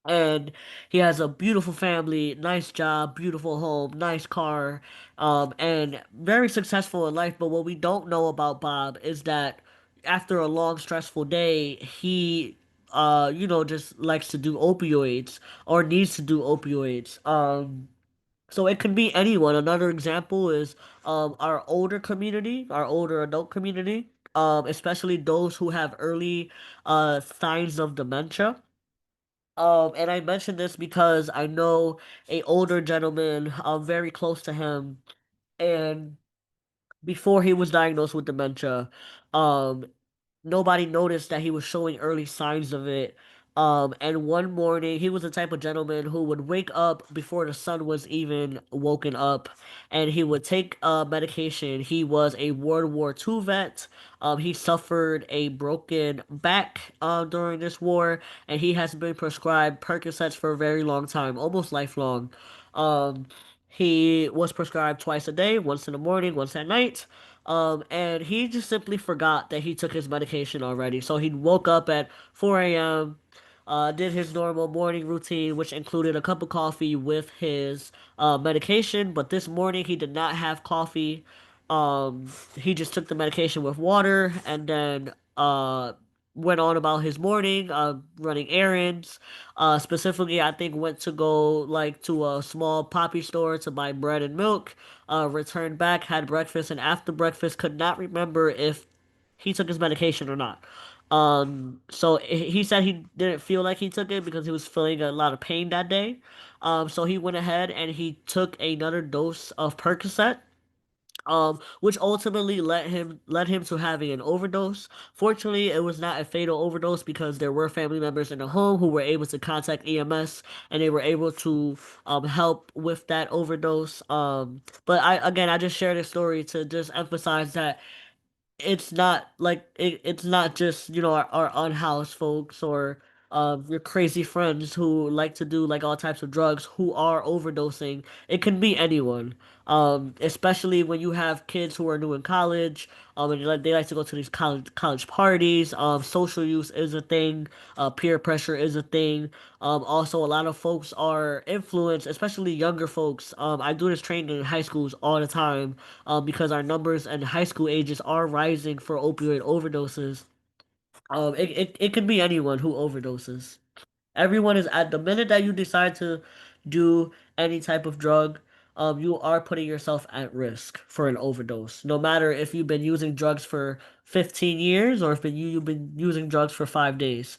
And he has a beautiful family, nice job, beautiful home, nice car, and very successful in life. But what we don't know about Bob is that after a long, stressful day, he, just likes to do opioids or needs to do opioids. So it can be anyone. Another example is our older community, our older adult community, especially those who have early signs of dementia. And I mention this because I know a older gentleman, very close to him, and before he was diagnosed with dementia, um, nobody noticed that he was showing early signs of it. And one morning, he was the type of gentleman who would wake up before the sun was even woken up, and he would take medication. He was a World War II vet. He suffered a broken back during this war, and he has been prescribed Percocets for a very long time, almost lifelong. Um, he was prescribed twice a day, once in the morning, once at night. And he just simply forgot that he took his medication already. So he woke up at 4 a.m., did his normal morning routine, which included a cup of coffee with his medication. But this morning he did not have coffee. He just took the medication with water and then went on about his morning, running errands. Specifically, I think went to go like to a small poppy store to buy bread and milk. Returned back, had breakfast, and after breakfast could not remember if he took his medication or not. So he said he didn't feel like he took it because he was feeling a lot of pain that day. So he went ahead and he took another dose of Percocet, which ultimately led him to having an overdose. Fortunately, it was not a fatal overdose because there were family members in the home who were able to contact EMS and they were able to help with that overdose. But I just share this story to just emphasize that it's not just our unhoused folks or your crazy friends who like to do like all types of drugs who are overdosing. It can be anyone, especially when you have kids who are new in college, and they like to go to these college parties. Social use is a thing. Peer pressure is a thing. Also, a lot of folks are influenced, especially younger folks. I do this training in high schools all the time, because our numbers and high school ages are rising for opioid overdoses. It could be anyone who overdoses. Everyone is at the minute that you decide to do any type of drug, you are putting yourself at risk for an overdose. No matter if you've been using drugs for 15 years or if you've been using drugs for 5 days,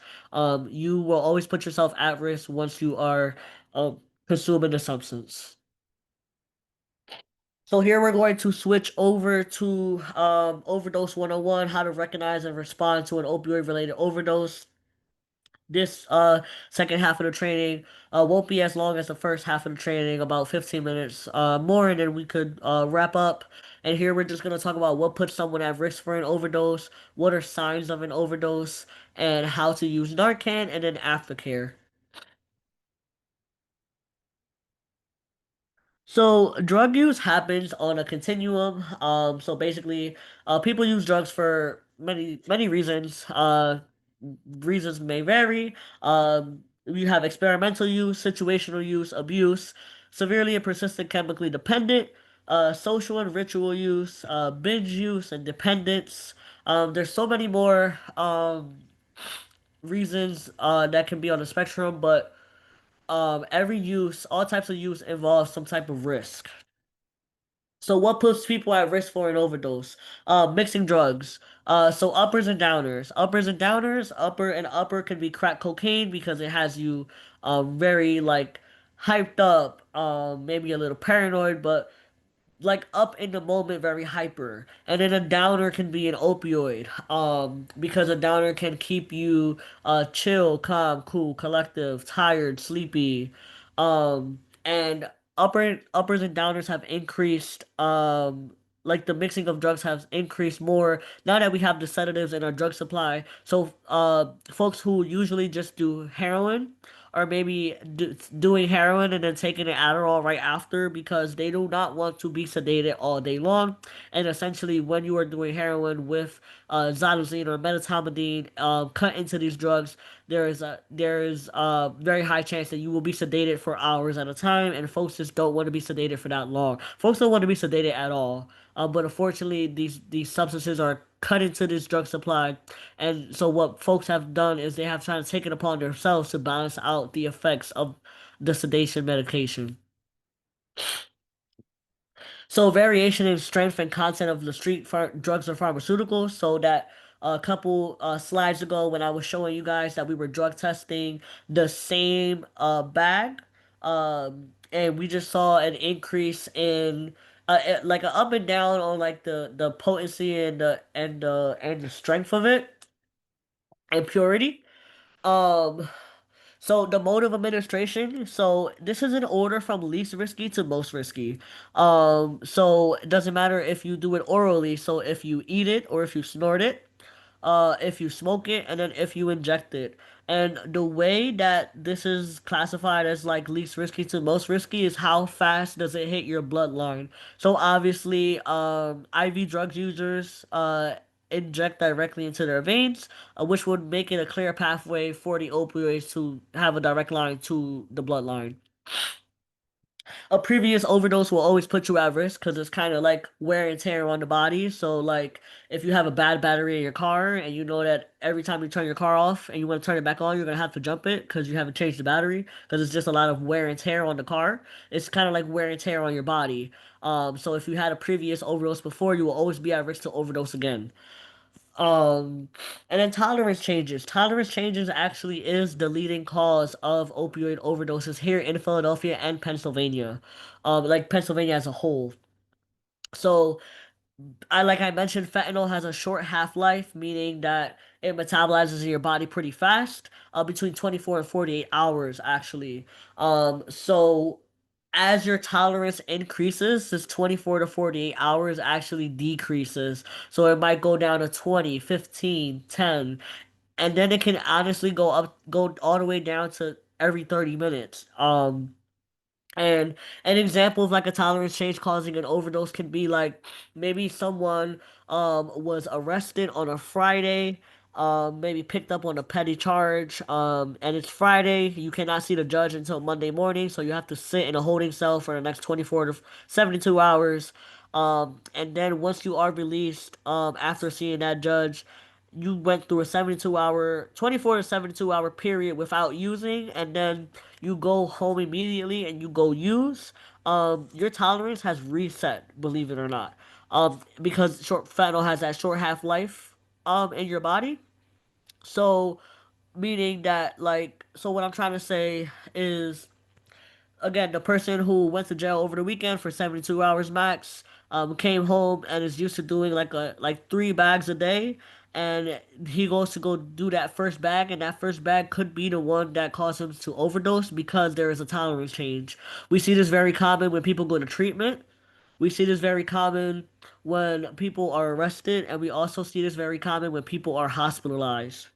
you will always put yourself at risk once you are consuming the substance. So here we're going to switch over to Overdose 101, how to recognize and respond to an opioid-related overdose. This second half of the training won't be as long as the first half of the training, about 15 minutes more, and then we could wrap up. And here we're just going to talk about what puts someone at risk for an overdose, what are signs of an overdose, and how to use Narcan, and then aftercare. So drug use happens on a continuum. So basically, people use drugs for many reasons. Reasons may vary. You have experimental use, situational use, abuse, severely and persistent chemically dependent, social and ritual use, binge use, and dependence. There's so many more reasons that can be on the spectrum, but every use, all types of use involves some type of risk. So what puts people at risk for an overdose? Mixing drugs. So uppers and downers. Uppers and downers. Upper can be crack cocaine because it has you very like hyped up, maybe a little paranoid, but like up in the moment, very hyper. And then a downer can be an opioid, because a downer can keep you chill, calm, cool, collective, tired, sleepy. And uppers and downers have increased, like the mixing of drugs has increased more now that we have the sedatives in our drug supply. So folks who usually just do heroin are maybe doing heroin and then taking an Adderall right after because they do not want to be sedated all day long. And essentially, when you are doing heroin with xylazine or metamethadone cut into these drugs, there is a very high chance that you will be sedated for hours at a time, and folks just don't want to be sedated for that long. Folks don't want to be sedated at all. But unfortunately, these substances are cut into this drug supply, and so what folks have done is they have tried to take it upon themselves to balance out the effects of the sedation medication. So variation in strength and content of the drugs or pharmaceuticals. So that a couple slides ago when I was showing you guys that we were drug testing the same bag, and we just saw an increase in like an up and down on like the potency and the strength of it and purity. Um, so the mode of administration, so this is an order from least risky to most risky. So it doesn't matter if you do it orally, so if you eat it or if you snort it, if you smoke it, and then if you inject it. And the way that this is classified as like least risky to most risky is how fast does it hit your bloodline. So obviously, IV drug users, inject directly into their veins, which would make it a clear pathway for the opioids to have a direct line to the bloodline. A previous overdose will always put you at risk because it's kind of like wear and tear on the body. So, like, if you have a bad battery in your car and you know that every time you turn your car off and you want to turn it back on, you're gonna have to jump it because you haven't changed the battery because it's just a lot of wear and tear on the car. It's kind of like wear and tear on your body. So if you had a previous overdose before, you will always be at risk to overdose again. Um, and then tolerance changes. Tolerance changes actually is the leading cause of opioid overdoses here in Philadelphia and Pennsylvania. Like Pennsylvania as a whole. So like I mentioned, fentanyl has a short half-life, meaning that it metabolizes in your body pretty fast, between 24 and 48 hours actually. So as your tolerance increases, this 24 to 48 hours actually decreases. So it might go down to 20, 15, 10, and then it can honestly go all the way down to every 30 minutes. And an example of like a tolerance change causing an overdose can be like maybe someone was arrested on a Friday, maybe picked up on a petty charge, and it's Friday. You cannot see the judge until Monday morning, so you have to sit in a holding cell for the next 24 to 72 hours. And then once you are released, after seeing that judge, you went through a 72-hour, 24 to 72-hour period without using, and then you go home immediately and you go use, your tolerance has reset, believe it or not. Because short fentanyl has that short half-life in your body. So meaning that like so what I'm trying to say is again, the person who went to jail over the weekend for 72 hours max, came home and is used to doing like 3 bags a day, and he goes to go do that first bag, and that first bag could be the one that caused him to overdose because there is a tolerance change. We see this very common when people go to treatment. We see this very common when people are arrested, and we also see this very common when people are hospitalized.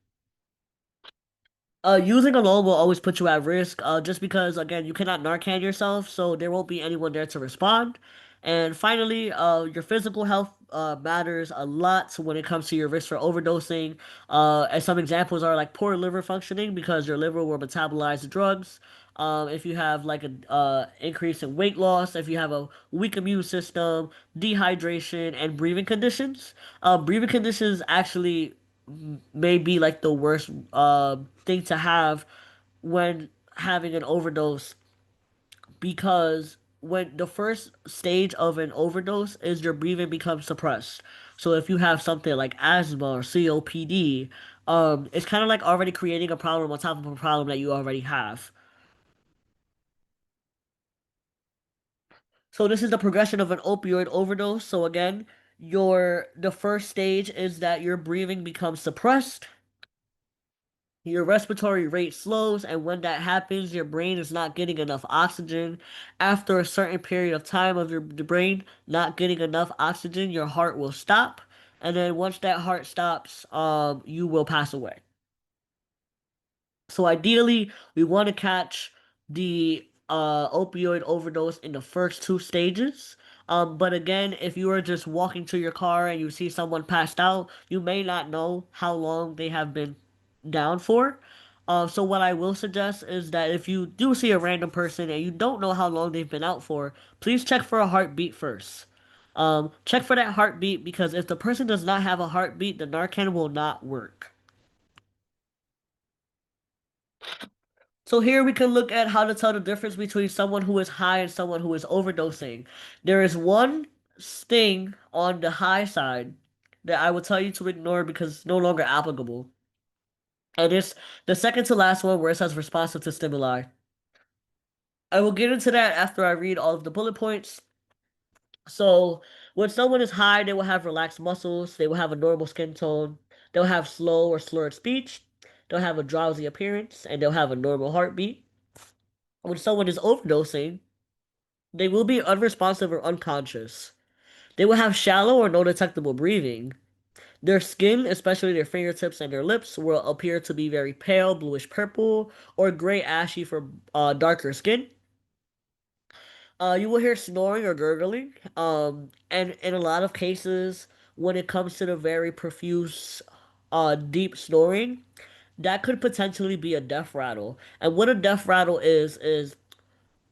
Using alone will always put you at risk, just because, again, you cannot Narcan yourself, so there won't be anyone there to respond. And finally, your physical health matters a lot when it comes to your risk for overdosing. And some examples are like poor liver functioning because your liver will metabolize the drugs. If you have like a increase in weight loss, if you have a weak immune system, dehydration, and breathing conditions. Breathing conditions actually may be like the worst thing to have when having an overdose because when the first stage of an overdose is your breathing becomes suppressed. So if you have something like asthma or COPD, it's kind of like already creating a problem on top of a problem that you already have. So this is the progression of an opioid overdose. So again, the first stage is that your breathing becomes suppressed. Your respiratory rate slows, and when that happens, your brain is not getting enough oxygen. After a certain period of time of the brain not getting enough oxygen, your heart will stop, and then once that heart stops, you will pass away. So ideally, we want to catch the opioid overdose in the first two stages. But again, if you are just walking to your car and you see someone passed out, you may not know how long they have been down for. So what I will suggest is that if you do see a random person and you don't know how long they've been out for, please check for a heartbeat first. Check for that heartbeat because if the person does not have a heartbeat, the Narcan will not work. So here we can look at how to tell the difference between someone who is high and someone who is overdosing. There is one thing on the high side that I will tell you to ignore because it's no longer applicable. And it's the second to last one where it says responsive to stimuli. I will get into that after I read all of the bullet points. So when someone is high, they will have relaxed muscles, they will have a normal skin tone, they'll have slow or slurred speech, they'll have a drowsy appearance, and they'll have a normal heartbeat. When someone is overdosing, they will be unresponsive or unconscious. They will have shallow or no detectable breathing. Their skin, especially their fingertips and their lips, will appear to be very pale, bluish purple, or gray ashy for darker skin. You will hear snoring or gurgling. And in a lot of cases, when it comes to the very profuse, deep snoring, that could potentially be a death rattle. And what a death rattle is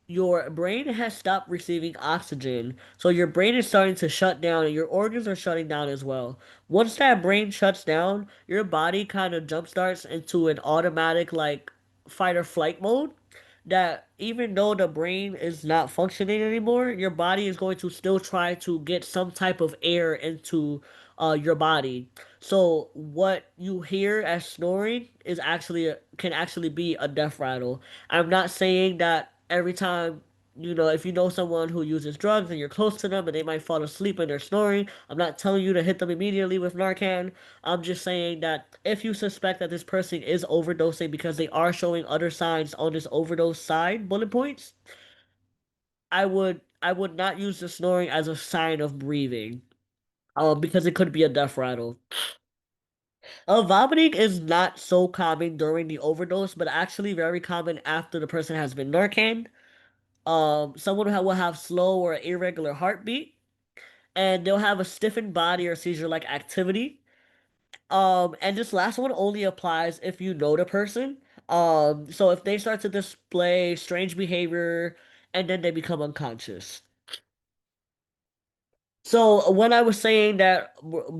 your brain has stopped receiving oxygen. So your brain is starting to shut down and your organs are shutting down as well. Once that brain shuts down, your body kind of jumpstarts into an automatic like fight or flight mode that even though the brain is not functioning anymore, your body is going to still try to get some type of air into your body. So what you hear as snoring is can actually be a death rattle. I'm not saying that every time, if you know someone who uses drugs and you're close to them and they might fall asleep and they're snoring, I'm not telling you to hit them immediately with Narcan. I'm just saying that if you suspect that this person is overdosing because they are showing other signs on this overdose side bullet points, I would not use the snoring as a sign of breathing. Because it could be a death rattle. Vomiting is not so common during the overdose, but actually very common after the person has been Narcan. Someone will have slow or irregular heartbeat, and they'll have a stiffened body or seizure-like activity. And this last one only applies if you know the person. So if they start to display strange behavior and then they become unconscious. So when I was saying that,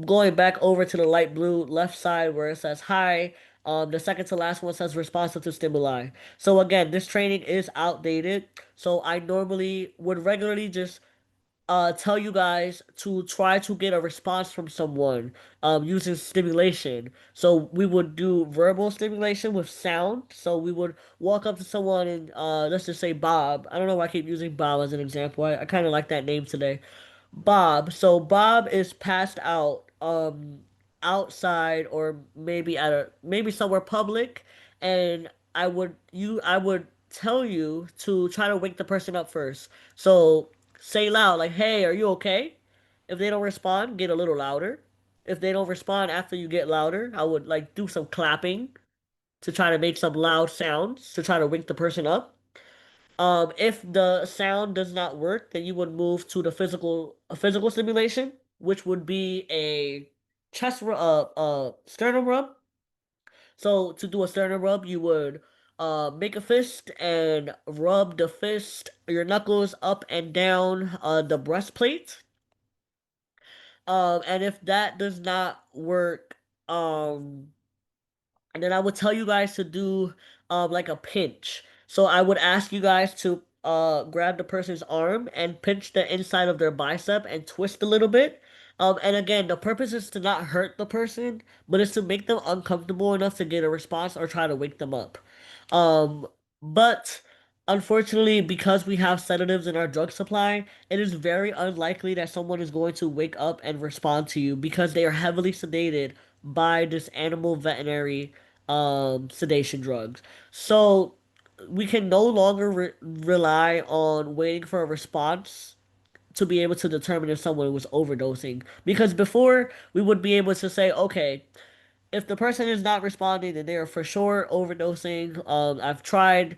going back over to the light blue left side where it says hi, the second to last one says responsive to stimuli. So again, this training is outdated. So I normally would regularly just tell you guys to try to get a response from someone using stimulation. So we would do verbal stimulation with sound. So we would walk up to someone and let's just say Bob. I don't know why I keep using Bob as an example. I kind of like that name today. Bob. So Bob is passed out outside or maybe somewhere public, and I would tell you to try to wake the person up first. So say loud like, "Hey, are you okay?" If they don't respond, get a little louder. If they don't respond after you get louder, I would like do some clapping to try to make some loud sounds to try to wake the person up. If the sound does not work, then you would move to the physical stimulation, which would be a sternum rub. So to do a sternum rub, you would make a fist and rub the fist, your knuckles up and down the breastplate. And if that does not work, um, and then I would tell you guys to do like a pinch. So I would ask you guys to grab the person's arm and pinch the inside of their bicep and twist a little bit. And again, the purpose is to not hurt the person, but it's to make them uncomfortable enough to get a response or try to wake them up. Um, but unfortunately, because we have sedatives in our drug supply, it is very unlikely that someone is going to wake up and respond to you because they are heavily sedated by this animal veterinary sedation drugs. So we can no longer rely on waiting for a response to be able to determine if someone was overdosing. Because before we would be able to say, okay, if the person is not responding, then they are for sure overdosing. I've tried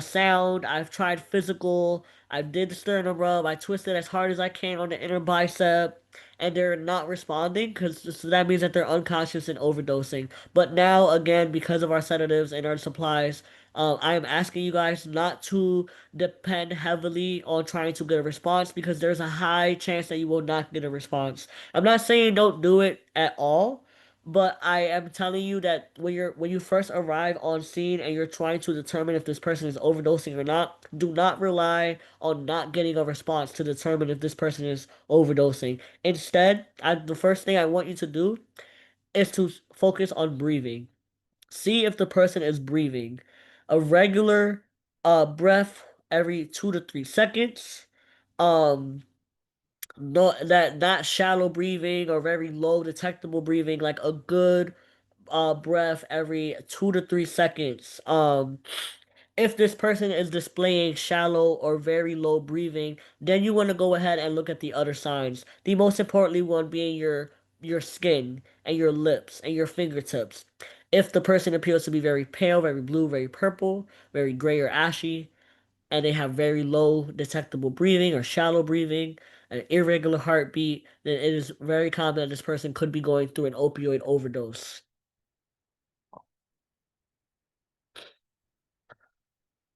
sound, I've tried physical, I did the sternum rub, I twisted as hard as I can on the inner bicep, and they're not responding because so that means that they're unconscious and overdosing. But now, again, because of our sedatives and our supplies, I am asking you guys not to depend heavily on trying to get a response because there's a high chance that you will not get a response. I'm not saying don't do it at all. But I am telling you that when you first arrive on scene and you're trying to determine if this person is overdosing or not, do not rely on not getting a response to determine if this person is overdosing. Instead, the first thing I want you to do is to focus on breathing. See if the person is breathing. A regular breath every 2 to 3 seconds. Um no, that not shallow breathing or very low detectable breathing, like a good breath every 2 to 3 seconds. If this person is displaying shallow or very low breathing, then you want to go ahead and look at the other signs. The most importantly one being your skin and your lips and your fingertips. If the person appears to be very pale, very blue, very purple, very gray or ashy, and they have very low detectable breathing or shallow breathing, an irregular heartbeat, then it is very common that this person could be going through an opioid overdose.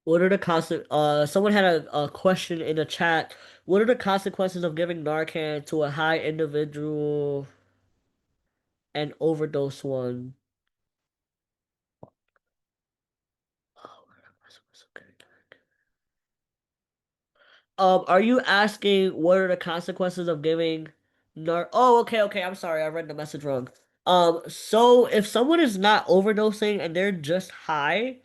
What are the constant? Someone had a question in the chat. What are the consequences of giving Narcan to a high individual and overdose one? Oh, are you asking what are the consequences of giving nar? Oh, okay, okay. I'm sorry, I read the message wrong. So if someone is not overdosing and they're just high,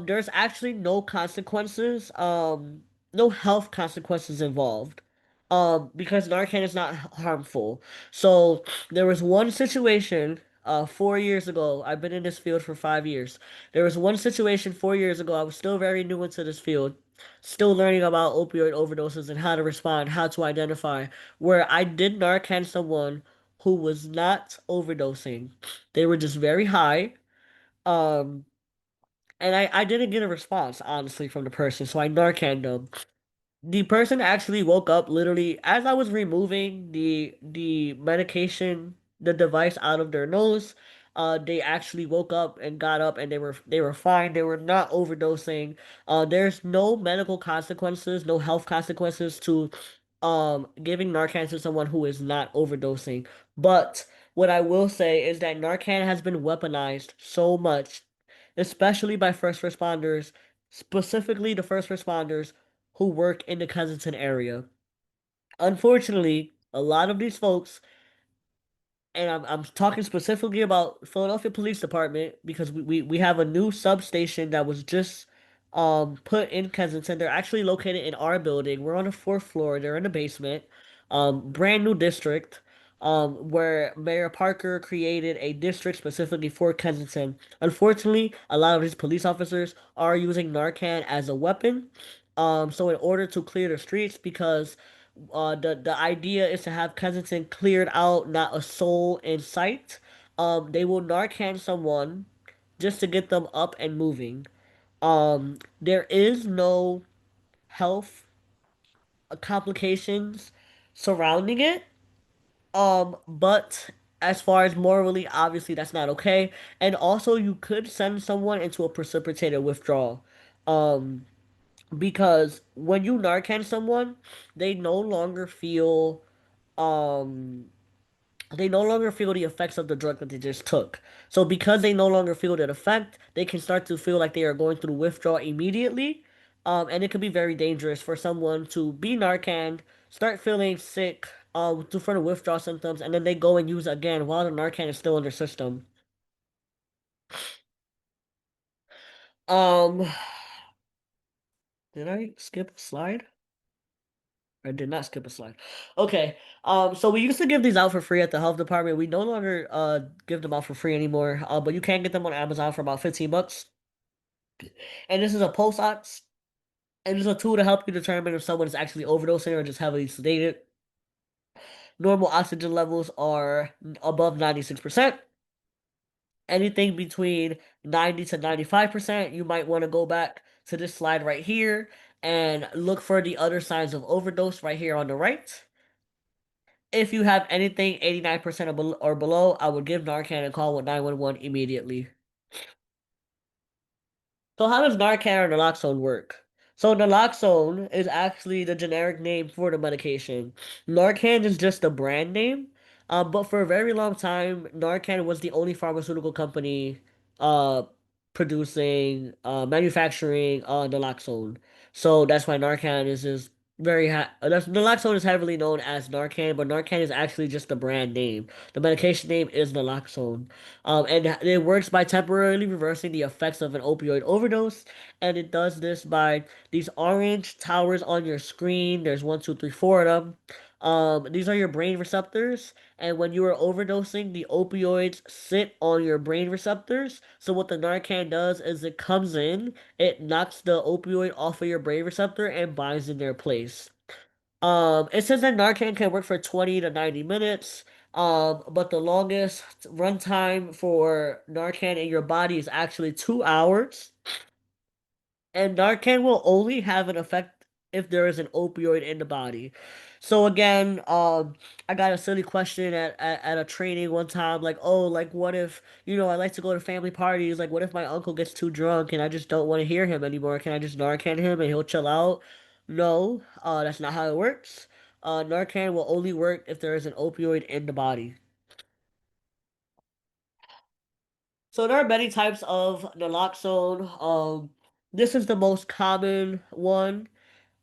there's actually no consequences, no health consequences involved. Because Narcan is not harmful. So there was one situation, 4 years ago. I've been in this field for 5 years. There was one situation 4 years ago. I was still very new into this field, still learning about opioid overdoses and how to respond, how to identify, where I did Narcan someone who was not overdosing. They were just very high. Um, and I didn't get a response, honestly, from the person, so I Narcaned them. The person actually woke up literally as I was removing the medication, the device out of their nose. They actually woke up and got up and they were fine. They were not overdosing. There's no medical consequences, no health consequences to giving Narcan to someone who is not overdosing. But what I will say is that Narcan has been weaponized so much, especially by first responders, specifically the first responders who work in the Kensington area. Unfortunately, a lot of these folks, and I'm talking specifically about Philadelphia Police Department because we have a new substation that was just put in Kensington. They're actually located in our building. We're on the fourth floor. They're in the basement. Brand new district. Where Mayor Parker created a district specifically for Kensington. Unfortunately, a lot of these police officers are using Narcan as a weapon. So in order to clear the streets, because the idea is to have Kensington cleared out, not a soul in sight. They will Narcan someone just to get them up and moving. There is no health complications surrounding it. But as far as morally, obviously that's not okay. And also, you could send someone into a precipitated withdrawal. Um, because when you Narcan someone, they no longer feel um they no longer feel the effects of the drug that they just took. So because they no longer feel that effect, they can start to feel like they are going through withdrawal immediately. And it could be very dangerous for someone to be Narcan, start feeling sick, for the withdrawal symptoms, and then they go and use it again while the Narcan is still in their system. Um, did I skip a slide? I did not skip a slide. Okay. So we used to give these out for free at the health department. We no longer give them out for free anymore. But you can get them on Amazon for about 15 bucks. And this is a pulse ox, and it's a tool to help you determine if someone is actually overdosing or just heavily sedated. Normal oxygen levels are above 96%. Anything between 90 to 95%, you might want to go back to this slide right here and look for the other signs of overdose right here on the right. If you have anything 89% or below, I would give Narcan a call with 911 immediately. So how does Narcan or naloxone work? So naloxone is actually the generic name for the medication. Narcan is just the brand name. But for a very long time, Narcan was the only pharmaceutical company uh producing manufacturing naloxone. So that's why Narcan is very that's naloxone is heavily known as Narcan, but Narcan is actually just the brand name. The medication name is naloxone. And it works by temporarily reversing the effects of an opioid overdose. And it does this by these orange towers on your screen. There's one, two, three, four of them. These are your brain receptors. And when you are overdosing, the opioids sit on your brain receptors. So what the Narcan does is it comes in, it knocks the opioid off of your brain receptor and binds in their place. It says that Narcan can work for 20 to 90 minutes. But the longest runtime for Narcan in your body is actually 2 hours. And Narcan will only have an effect if there is an opioid in the body. So again, I got a silly question at a training one time, like, oh, like what if, I like to go to family parties, like what if my uncle gets too drunk and I just don't want to hear him anymore? Can I just Narcan him and he'll chill out? No, that's not how it works. Narcan will only work if there is an opioid in the body. So there are many types of naloxone. This is the most common one.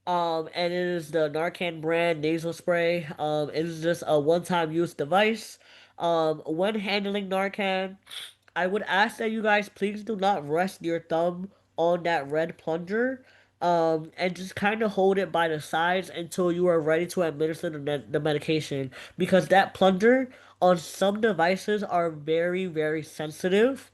And it is the Narcan brand nasal spray. It is just a one-time use device. When handling Narcan, I would ask that you guys please do not rest your thumb on that red plunger. And just kind of hold it by the sides until you are ready to administer the medication. Because that plunger on some devices are very, very sensitive.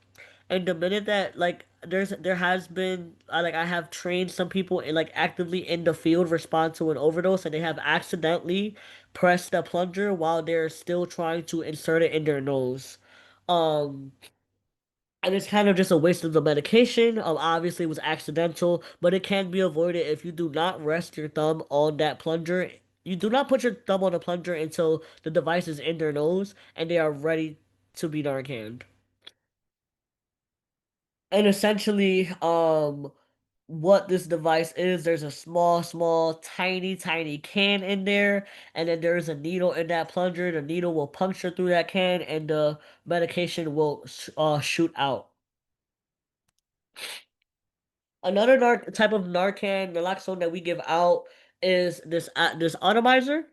And the minute that like there has been I have trained some people in like actively in the field respond to an overdose and they have accidentally pressed the plunger while they're still trying to insert it in their nose. Um and it's kind of just a waste of the medication. Obviously it was accidental, but it can be avoided if you do not rest your thumb on that plunger. You do not put your thumb on the plunger until the device is in their nose and they are ready to be Narcaned. And essentially, what this device is, there's a small, tiny can in there, and then there's a needle in that plunger. The needle will puncture through that can, and the medication will shoot out. Another type of Narcan naloxone that we give out is this atomizer.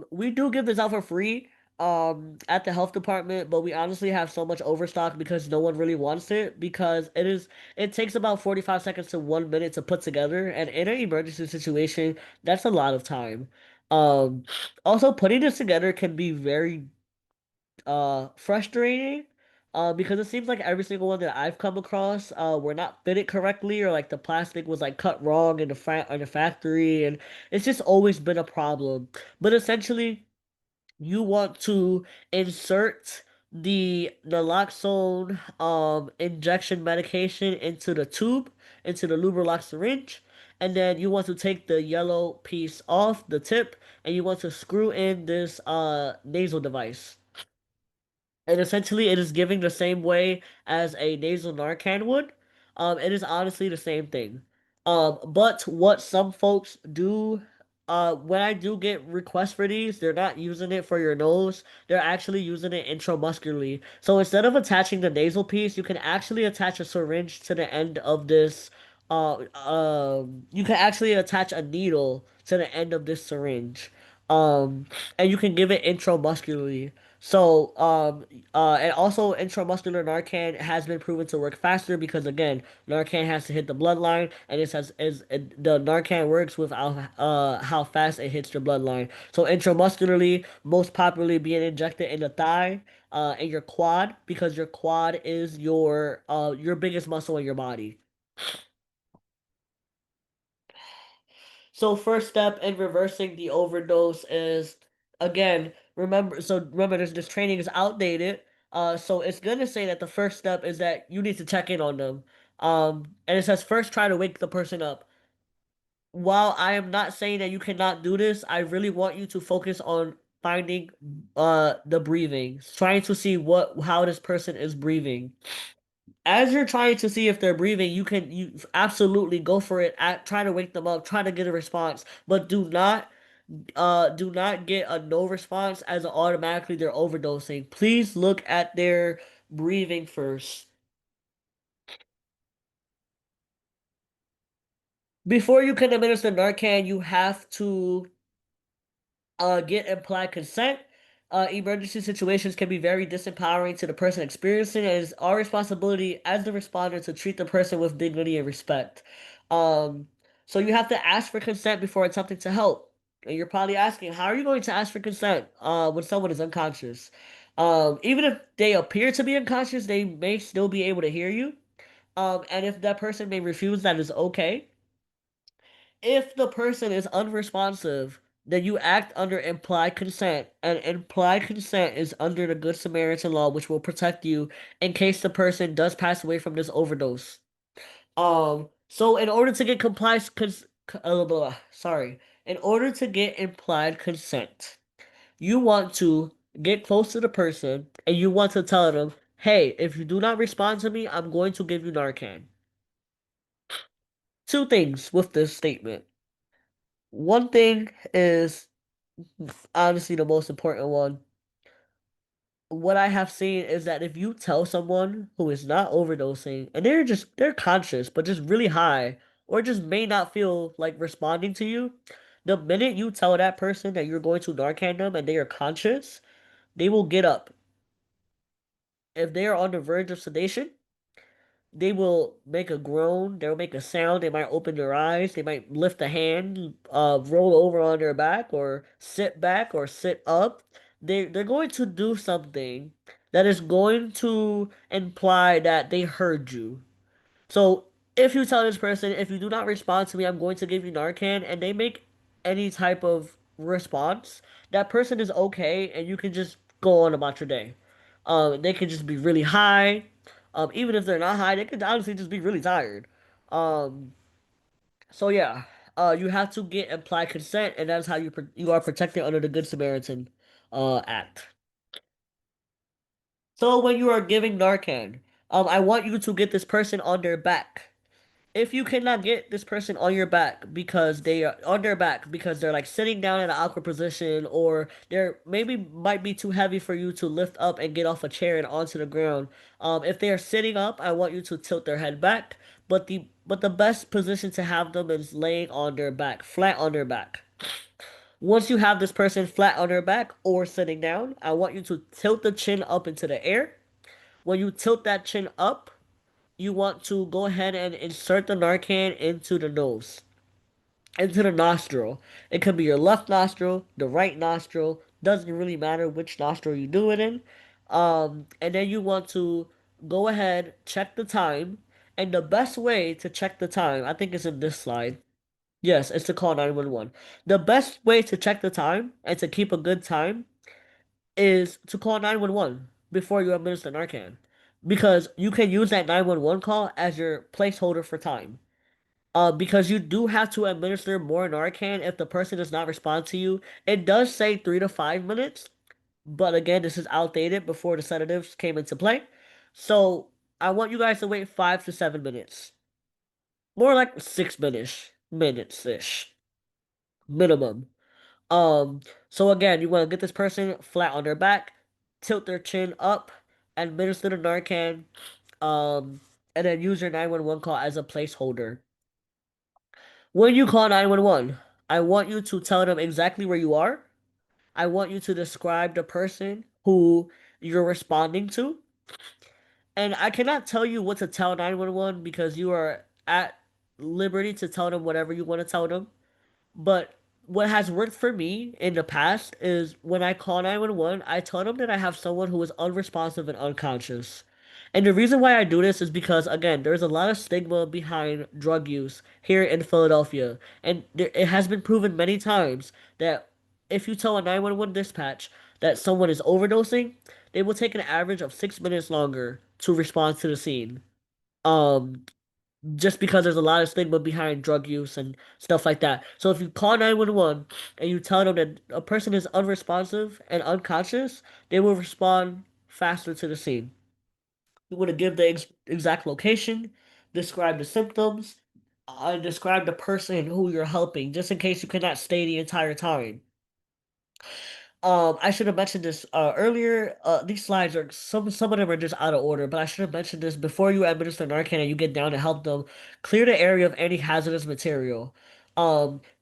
We do give this out for free at the health department, but we honestly have so much overstock because no one really wants it because it takes about 45 seconds to 1 minute to put together, and in an emergency situation, that's a lot of time. Um, Also putting this together can be very frustrating because it seems like every single one that I've come across were not fitted correctly or like the plastic was like cut wrong in the factory, and it's just always been a problem. But essentially you want to insert the naloxone injection medication into the tube, into the Lubralox syringe, and then you want to take the yellow piece off the tip and you want to screw in this nasal device. And essentially, it is giving the same way as a nasal Narcan would. It is honestly the same thing. But what some folks do, when I do get requests for these, they're not using it for your nose. They're actually using it intramuscularly. So instead of attaching the nasal piece, you can actually attach a syringe to the end of this. You can actually attach a needle to the end of this syringe. And you can give it intramuscularly. So, and also intramuscular Narcan has been proven to work faster because again, Narcan has to hit the bloodline, and the Narcan works with how fast it hits the bloodline. So intramuscularly, most popularly being injected in the thigh, in your quad, because your quad is your biggest muscle in your body. So first step in reversing the overdose is again, remember this training is outdated. So it's gonna say that the first step is that you need to check in on them. And it says first try to wake the person up. While I am not saying that you cannot do this, I really want you to focus on finding the breathing, trying to see what how this person is breathing. As you're trying to see if they're breathing, you absolutely go for it. Try to wake them up, try to get a response, but do not get a no response as automatically they're overdosing. Please look at their breathing first. Before you can administer Narcan, you have to get implied consent. Emergency situations can be very disempowering to the person experiencing it. It is our responsibility as the responder to treat the person with dignity and respect. Um, so you have to ask for consent before attempting to help. And you're probably asking, how are you going to ask for consent when someone is unconscious? Even if they appear to be unconscious, they may still be able to hear you. And if that person may refuse, that is okay. If the person is unresponsive, then you act under implied consent, and implied consent is under the Good Samaritan law, which will protect you in case the person does pass away from this overdose. So in order to get in order to get implied consent, you want to get close to the person and you want to tell them, "Hey, if you do not respond to me, I'm going to give you Narcan." Two things with this statement. One thing is honestly the most important one. What I have seen is that if you tell someone who is not overdosing and they're conscious but just really high or just may not feel like responding to you, the minute you tell that person that you're going to Narcan them and they are conscious, they will get up. If they are on the verge of sedation, they will make a groan, they'll make a sound, they might open their eyes, they might lift a hand, roll over on their back or sit up. They're going to do something that is going to imply that they heard you. So if you tell this person, if you do not respond to me, I'm going to give you Narcan, and they make any type of response, that person is okay, and you can just go on about your day. They can just be really high. Even if they're not high, they could honestly just be really tired. Um, so yeah, you have to get implied consent, and that's how you are protected under the Good Samaritan Act. So when you are giving Narcan, I want you to get this person on their back. If you cannot get this person on your back because they are on their back because they're like sitting down in an awkward position or they're maybe might be too heavy for you to lift up and get off a chair and onto the ground. If they are sitting up, I want you to tilt their head back. But the best position to have them is laying on their back, flat on their back. Once you have this person flat on their back or sitting down, I want you to tilt the chin up into the air. When you tilt that chin up, you want to go ahead and insert the Narcan into the nose, into the nostril. It could be your left nostril, the right nostril, doesn't really matter which nostril you do it in. And then you want to go ahead, check the time, and the best way to check the time, I think it's in this slide. Yes, it's to call 911. The best way to check the time and to keep a good time is to call 911 before you administer Narcan. Because you can use that 911 call as your placeholder for time. Because you do have to administer more Narcan if the person does not respond to you. It does say 3 to 5 minutes, but again, this is outdated before the sedatives came into play. So I want you guys to wait 5 to 7 minutes. More like 6 minutes ish. Minimum. Um, so again, you want to get this person flat on their back, tilt their chin up, administer the Narcan, um, and then use your 911 call as a placeholder. When you call 911, I want you to tell them exactly where you are. I want you to describe the person who you're responding to. And I cannot tell you what to tell 911 because you are at liberty to tell them whatever you want to tell them. But what has worked for me in the past is when I call 911, I tell them that I have someone who is unresponsive and unconscious. And the reason why I do this is because, again, there's a lot of stigma behind drug use here in Philadelphia. And it has been proven many times that if you tell a 911 dispatch that someone is overdosing, they will take an average of 6 minutes longer to respond to the scene. Um, just because there's a lot of stigma behind drug use and stuff like that. So if you call 911 and you tell them that a person is unresponsive and unconscious, they will respond faster to the scene. You want to give the exact location, describe the symptoms, and describe the person who you're helping, just in case you cannot stay the entire time. I should have mentioned this earlier. These slides are some of them are just out of order, but I should have mentioned this before you administer Narcan and you get down to help them clear the area of any hazardous material.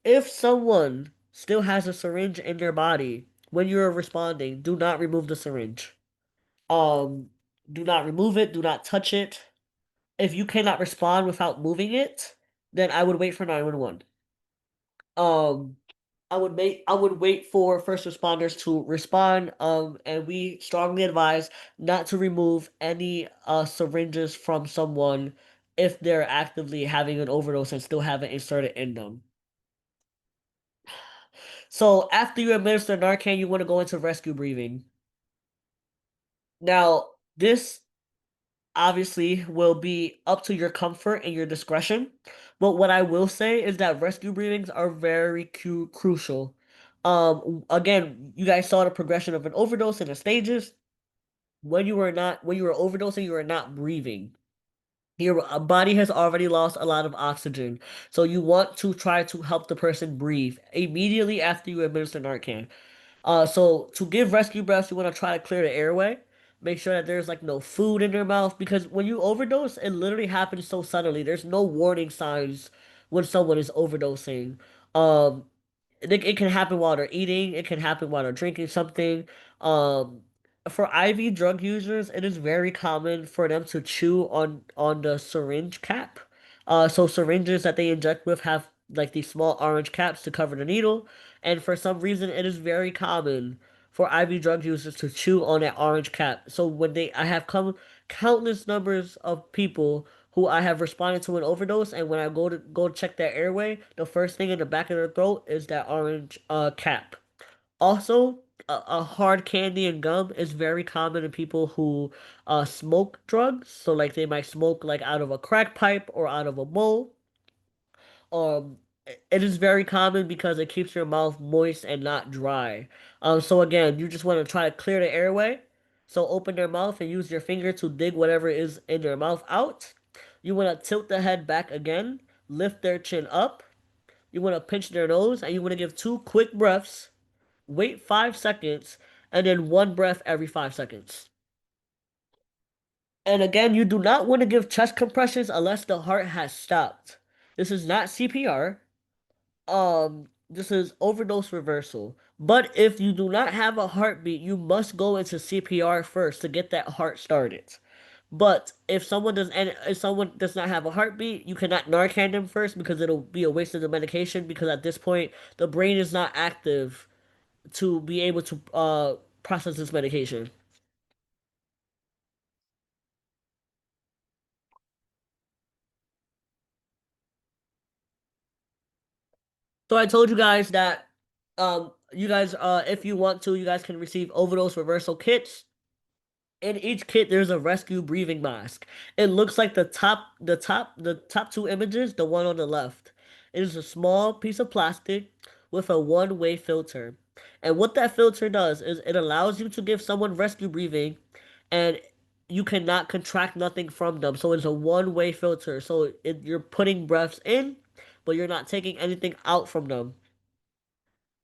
If someone still has a syringe in their body when you're responding, do not remove the syringe. Um, do not remove it, do not touch it. If you cannot respond without moving it, then I would wait for 911. Um, I would wait for first responders to respond. And we strongly advise not to remove any syringes from someone if they're actively having an overdose and still have it inserted in them. So after you administer Narcan, you want to go into rescue breathing. Now, this obviously will be up to your comfort and your discretion. But what I will say is that rescue breathings are very crucial. Again, you guys saw the progression of an overdose in the stages. When you were overdosing, you were not breathing. Your body has already lost a lot of oxygen. So you want to try to help the person breathe immediately after you administer Narcan. So to give rescue breaths, you want to try to clear the airway. Make sure that there's like no food in your mouth because when you overdose, it literally happens so suddenly. There's no warning signs when someone is overdosing. Um, it can happen while they're eating. It can happen while they're drinking something. Um, for IV drug users, it is very common for them to chew on the syringe cap. So syringes that they inject with have like these small orange caps to cover the needle, and for some reason, it is very common for IV drug users to chew on that orange cap. So I have come countless numbers of people who I have responded to an overdose, and when I go to check their airway, the first thing in the back of their throat is that orange cap. Also, a hard candy and gum is very common in people who smoke drugs. So like they might smoke like out of a crack pipe or out of a bowl. Um, it is very common because it keeps your mouth moist and not dry. So again, you just want to try to clear the airway. So open their mouth and use your finger to dig whatever is in their mouth out. You want to tilt the head back again, lift their chin up. You want to pinch their nose and you want to give two quick breaths, wait 5 seconds, and then one breath every 5 seconds. And again, you do not want to give chest compressions unless the heart has stopped. This is not CPR. This is overdose reversal. But if you do not have a heartbeat, you must go into CPR first to get that heart started. But if someone does not have a heartbeat, you cannot Narcan them first because it'll be a waste of the medication because at this point the brain is not active to be able to process this medication. So I told you guys that you guys if you want to, you guys can receive overdose reversal kits. In each kit, there's a rescue breathing mask. It looks like the top two images, the one on the left. It is a small piece of plastic with a one-way filter. And what that filter does is it allows you to give someone rescue breathing and you cannot contract nothing from them. So it's a one-way filter. So you're putting breaths in, but you're not taking anything out from them.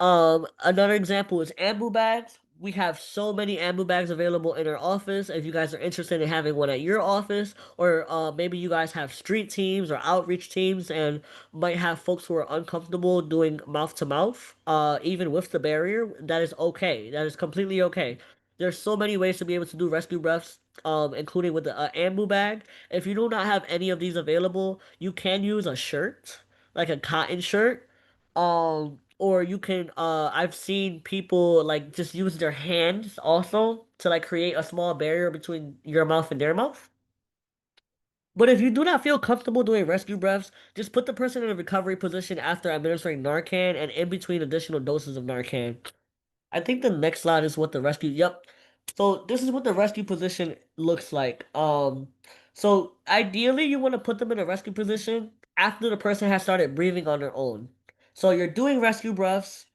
Another example is ambu bags. We have so many ambu bags available in our office. If you guys are interested in having one at your office, or maybe you guys have street teams or outreach teams and might have folks who are uncomfortable doing mouth to mouth, even with the barrier, that is okay. That is completely okay. There's so many ways to be able to do rescue breaths, including with the ambu bag. If you do not have any of these available, you can use a shirt, like a cotton shirt. Or you can I've seen people like just use their hands also to like create a small barrier between your mouth and their mouth. But if you do not feel comfortable doing rescue breaths, just put the person in a recovery position after administering Narcan and in between additional doses of Narcan. I think the next slide is what the rescue. Yep. So this is what the rescue position looks like. So ideally you want to put them in a rescue position after the person has started breathing on their own. So you're doing rescue breaths.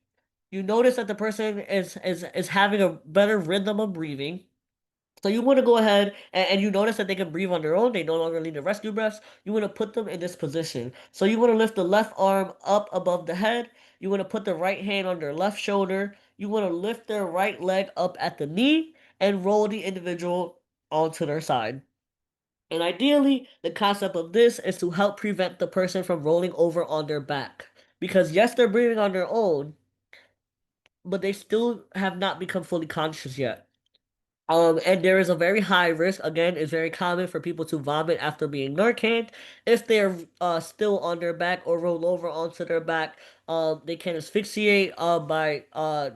You notice that the person is having a better rhythm of breathing. So you want to go ahead and you notice that they can breathe on their own. They no longer need the rescue breaths. You want to put them in this position. So you want to lift the left arm up above the head. You want to put the right hand on their left shoulder. You want to lift their right leg up at the knee and roll the individual onto their side. And ideally, the concept of this is to help prevent the person from rolling over on their back. Because yes, they're breathing on their own, but they still have not become fully conscious yet. And there is a very high risk. Again, it's very common for people to vomit after being Narcan. If they're still on their back or roll over onto their back, they can asphyxiate by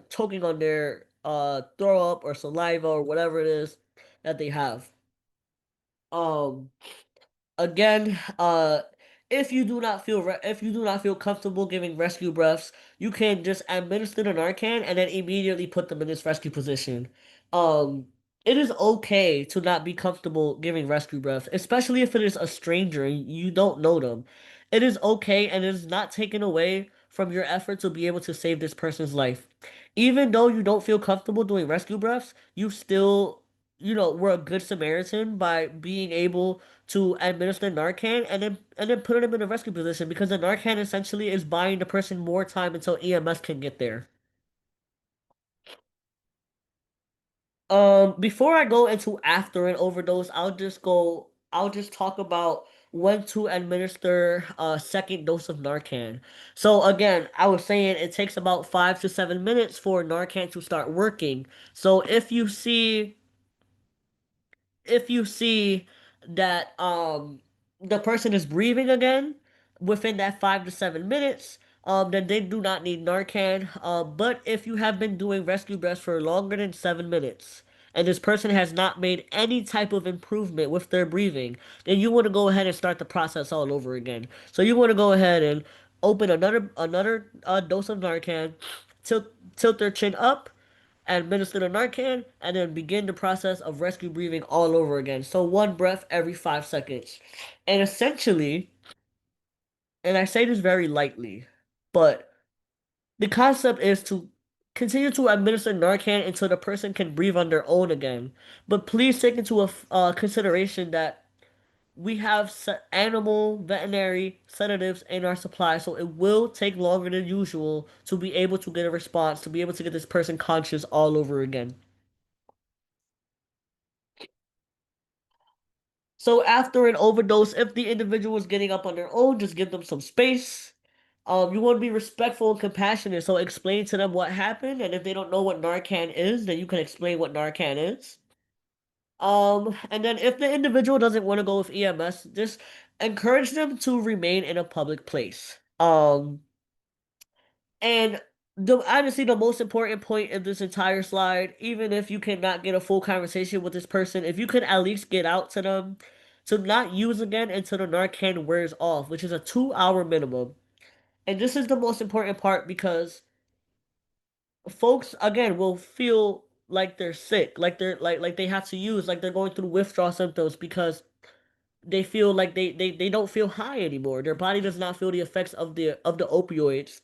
choking on their throw up or saliva or whatever it is that they have. Um, Again, if you do not feel comfortable giving rescue breaths, you can just administer the Narcan and then immediately put them in this rescue position. Um, it is okay to not be comfortable giving rescue breaths, especially if it is a stranger and you don't know them. It is okay and it is not taken away from your effort to be able to save this person's life. Even though you don't feel comfortable doing rescue breaths, you still, were a good Samaritan by being able to administer Narcan and then put them in a rescue position because the Narcan essentially is buying the person more time until EMS can get there. Before I go into after an overdose, I'll just talk about when to administer a second dose of Narcan. So again, I was saying it takes about 5 to 7 minutes for Narcan to start working. So if you see that the person is breathing again within that 5 to 7 minutes, then they do not need Narcan. But if you have been doing rescue breaths for longer than 7 minutes and this person has not made any type of improvement with their breathing, then you want to go ahead and start the process all over again. So you want to go ahead and open another dose of Narcan, tilt their chin up, administer the Narcan, and then begin the process of rescue breathing all over again. So one breath every 5 seconds. And essentially, and I say this very lightly, but the concept is to continue to administer Narcan until the person can breathe on their own again. But please take into consideration that we have animal veterinary sedatives in our supply, so it will take longer than usual to be able to get a response, to be able to get this person conscious all over again. So after an overdose, if the individual is getting up on their own, just give them some space. You want to be respectful and compassionate, so explain to them what happened, and if they don't know what Narcan is, then you can explain what Narcan is. And then if the individual doesn't want to go with EMS, just encourage them to remain in a public place. And honestly, the most important point in this entire slide, even if you cannot get a full conversation with this person, if you can at least get out to them to not use again until the Narcan wears off, which is a 2 hour minimum. And this is the most important part because folks again will feel like they're sick, like they have to use, like they're going through withdrawal symptoms because they feel like they don't feel high anymore. Their body does not feel the effects of the opioids.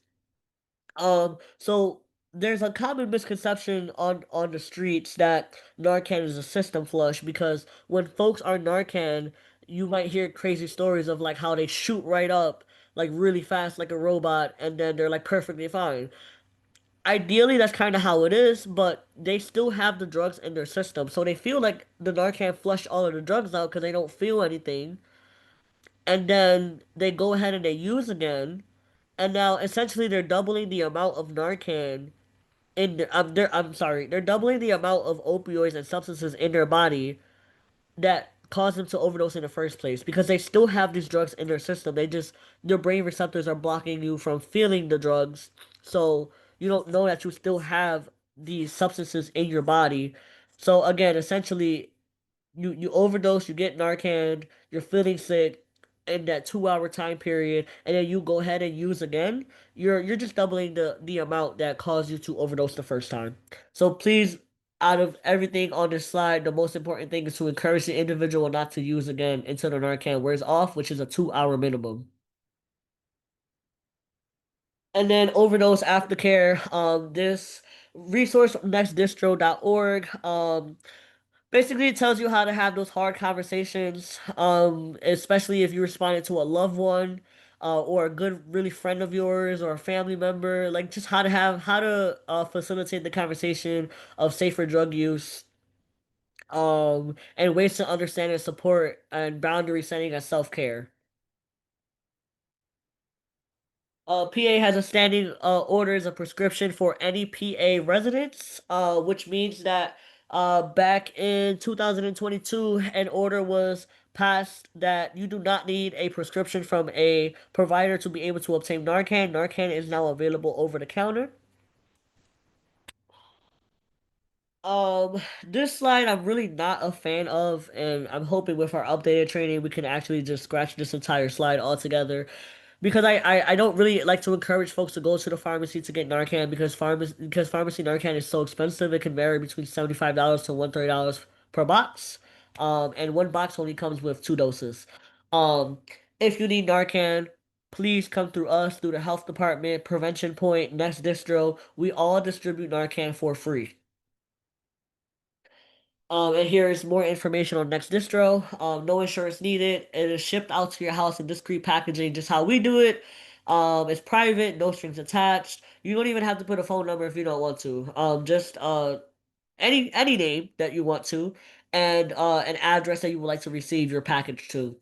So there's a common misconception on the streets that Narcan is a system flush because when folks are Narcan, you might hear crazy stories of like how they shoot right up like really fast like a robot and then they're like perfectly fine. Ideally, that's kind of how it is, but they still have the drugs in their system, so they feel like the Narcan flushed all of the drugs out because they don't feel anything, and then they go ahead and they use again, and now essentially they're doubling the amount of Narcan in I'm sorry, they're doubling the amount of opioids and substances in their body that cause them to overdose in the first place because they still have these drugs in their system. Their brain receptors are blocking you from feeling the drugs, so you don't know that you still have these substances in your body. So again, essentially, you overdose, you get Narcan, you're feeling sick in that 2 hour time period, and then you go ahead and use again. You're just doubling the amount that caused you to overdose the first time. So please. out of everything on this slide, the most important thing is to encourage the individual not to use again until the Narcan wears off, which is a 2 hour minimum. And then overdose aftercare. This resource nextdistro.org. Basically, it tells you how to have those hard conversations, especially if you responded to a loved one, or a good, really friend of yours or a family member, like just how to facilitate the conversation of safer drug use, and ways to understand and support and boundary setting and self-care. PA has a standing orders of prescription for any PA residents, which means that back in 2022, an order was passed that you do not need a prescription from a provider to be able to obtain Narcan. Narcan is now available over the counter. This slide I'm really not a fan of, and I'm hoping with our updated training we can actually just scratch this entire slide altogether. Because I don't really like to encourage folks to go to the pharmacy to get Narcan because pharmacy Narcan is so expensive. It can vary between $75 to $130 per box. And one box only comes with 2 doses. Um, if you need Narcan, please come through us, through the health department, Prevention Point, Next Distro. We all distribute Narcan for free. And here's more information on Next Distro. No insurance needed. It is shipped out to your house in discreet packaging, just how we do it. It's private, no strings attached. You don't even have to put a phone number if you don't want to. Just any name that you want to, and an address that you would like to receive your package to.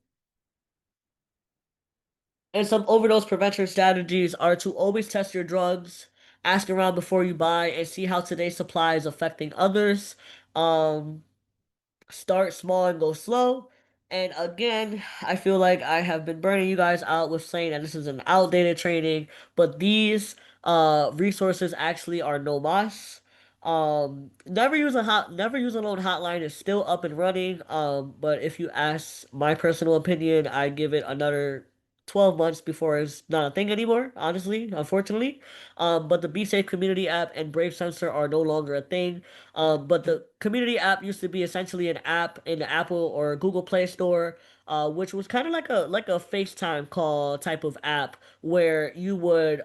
And some overdose prevention strategies are to always test your drugs, ask around before you buy, and see how today's supply is affecting others. Um, Start small and go slow. And again, I feel like I have been burning you guys out with saying that this is an outdated training, but these resources actually are no mas. Never use a loan hotline is still up and running. But if you ask my personal opinion, I give it another 12 months before it's not a thing anymore, honestly, unfortunately. But the Be Safe community app and Brave Sensor are no longer a thing. But the community app used to be essentially an app in the Apple or Google Play Store, which was kind of like a FaceTime call type of app where you would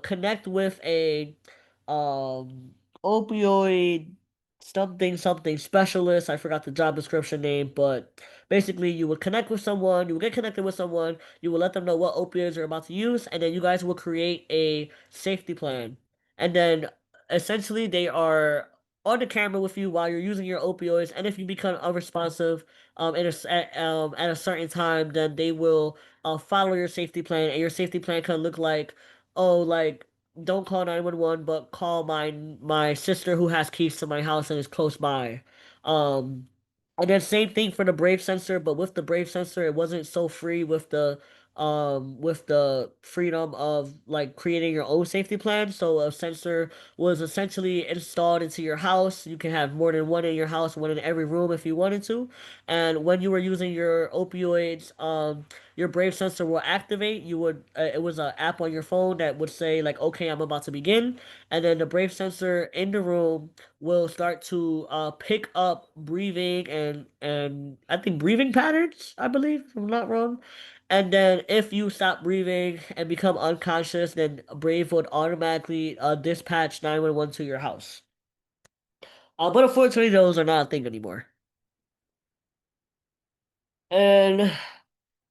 connect with a um opioid something something specialist. I forgot the job description name, but basically you would connect with someone, you would get connected with someone, you would let them know what opioids you're about to use, and then you guys will create a safety plan. And then essentially they are on the camera with you while you're using your opioids, and if you become unresponsive at a certain time, then they will follow your safety plan, and your safety plan can look like, oh, like don't call 911, but call my sister who has keys to my house and is close by. Um, and then same thing for the Brave sensor, but with the Brave sensor, it wasn't so free with the freedom of like creating your own safety plan. So a sensor was essentially installed into your house. You can have more than one in your house, one in every room if you wanted to. And when you were using your opioids, your Brave sensor will activate. It was an app on your phone that would say like, okay, I'm about to begin, and then the Brave sensor in the room will start to pick up breathing and I think breathing patterns, I believe, if I'm not wrong. And then if you stop breathing and become unconscious, then Brave would automatically dispatch 911 to your house. But unfortunately, those are not a thing anymore. And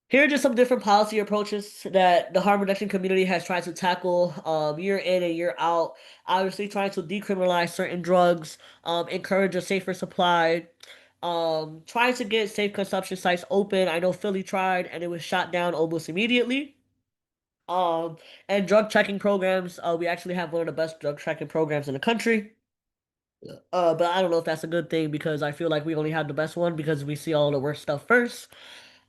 here are just some different policy approaches that the harm reduction community has tried to tackle year in and year out. Obviously, trying to decriminalize certain drugs, encourage a safer supply, trying to get safe consumption sites open. I know Philly tried and it was shot down almost immediately. Um, and drug checking programs. We actually have one of the best drug checking programs in the country. But I don't know if that's a good thing because I feel like we only have the best one because we see all the worst stuff first.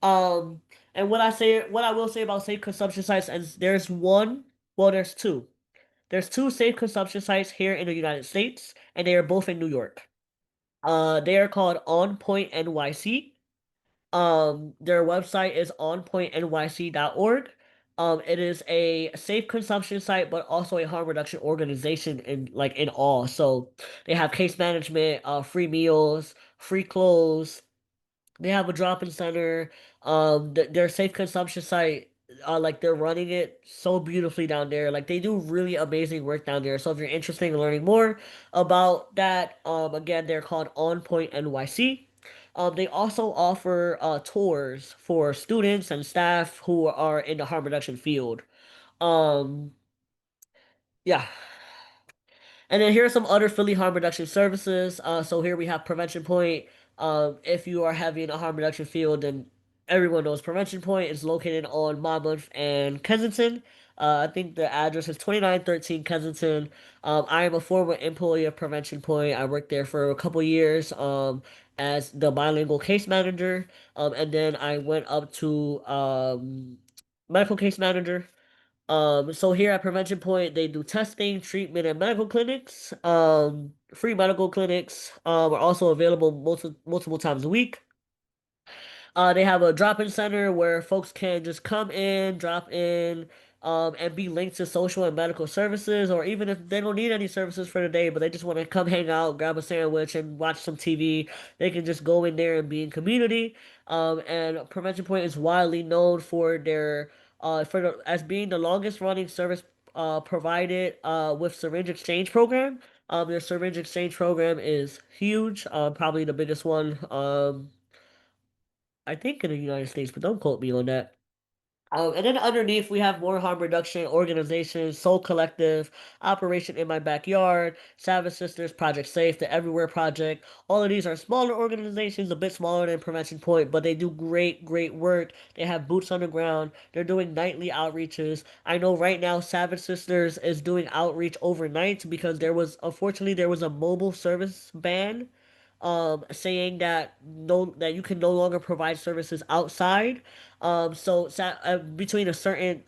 Um, and what I will say about safe consumption sites is there's two. There's two safe consumption sites here in the United States, and they are both in New York. They are called On Point NYC. Their website is onpointnyc.org. It is a safe consumption site, but also a harm reduction organization in all. So they have case management, free meals, free clothes. They have a drop-in center. Their safe consumption site, like they're running it so beautifully down there. Like they do really amazing work down there. So if you're interested in learning more about that, again, they're called On Point NYC. They also offer tours for students and staff who are in the harm reduction field. Um, yeah. And then here are some other Philly harm reduction services. So here we have Prevention Point. If you are having a harm reduction field, then everyone knows Prevention Point is located on Monmouth and Kensington. I think the address is 2913 Kensington. I am a former employee of Prevention Point. I worked there for a couple years as the bilingual case manager. And then I went up to medical case manager. So here at Prevention Point, they do testing, treatment, and medical clinics. Free medical clinics are also available multiple times a week. They have a drop-in center where folks can just come in, drop in, and be linked to social and medical services, or even if they don't need any services for the day, but they just want to come hang out, grab a sandwich, and watch some TV, they can just go in there and be in community. And Prevention Point is widely known for as being the longest running service provided with syringe exchange program. Their syringe exchange program is huge, probably the biggest one. I think in the United States, but don't quote me on that. And then underneath, we have more harm reduction organizations, Soul Collective, Operation in My Backyard, Savage Sisters, Project Safe, the Everywhere Project. All of these are smaller organizations, a bit smaller than Prevention Point, but they do great, great work. They have boots on the ground. They're doing nightly outreaches. I know right now Savage Sisters is doing outreach overnight because unfortunately, there was a mobile service ban saying that you can no longer provide services outside. Between a certain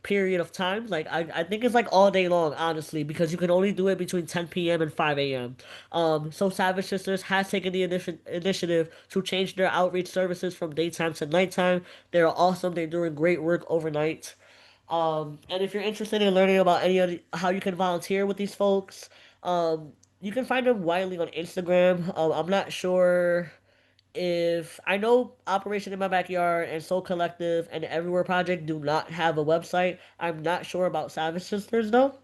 period of time, like I think it's like all day long, honestly, because you can only do it between 10 p.m. and 5 a.m. So Savage Sisters has taken the initiative to change their outreach services from daytime to nighttime. They're awesome. They're doing great work overnight. And if you're interested in learning about how you can volunteer with these folks, you can find them widely on Instagram. I'm not sure if I know Operation in My Backyard and Soul Collective and the Everywhere Project do not have a website. I'm not sure about Savage Sisters though.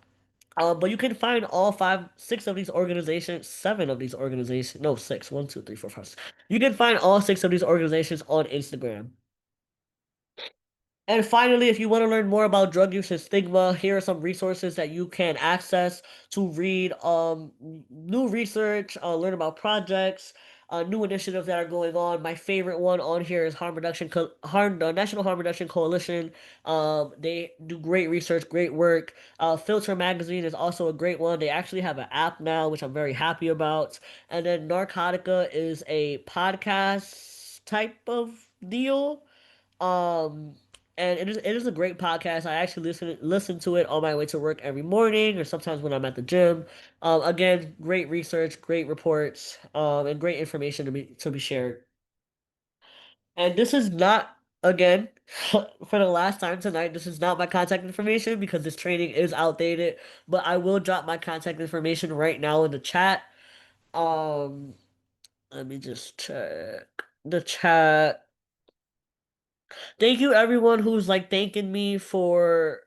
But you can find all five, six of these organizations, seven of these organizations, no, six, one, two, three, four, five. You can find all six of these organizations on Instagram. And finally, if you want to learn more about drug use and stigma, here are some resources that you can access to read new research, learn about projects, new initiatives that are going on. My favorite one on here is the National Harm Reduction Coalition. They do great research, great work. Filter Magazine is also a great one. They actually have an app now, which I'm very happy about. And then Narcotica is a podcast type of deal. Um, and it is a great podcast. I actually listen to it on my way to work every morning, or sometimes when I'm at the gym. Again, great research, great reports, and great information to be shared. And this is not again for the last time tonight. This is not my contact information because this training is outdated. But I will drop my contact information right now in the chat. Um, Let me just check the chat. Thank you everyone who's like thanking me for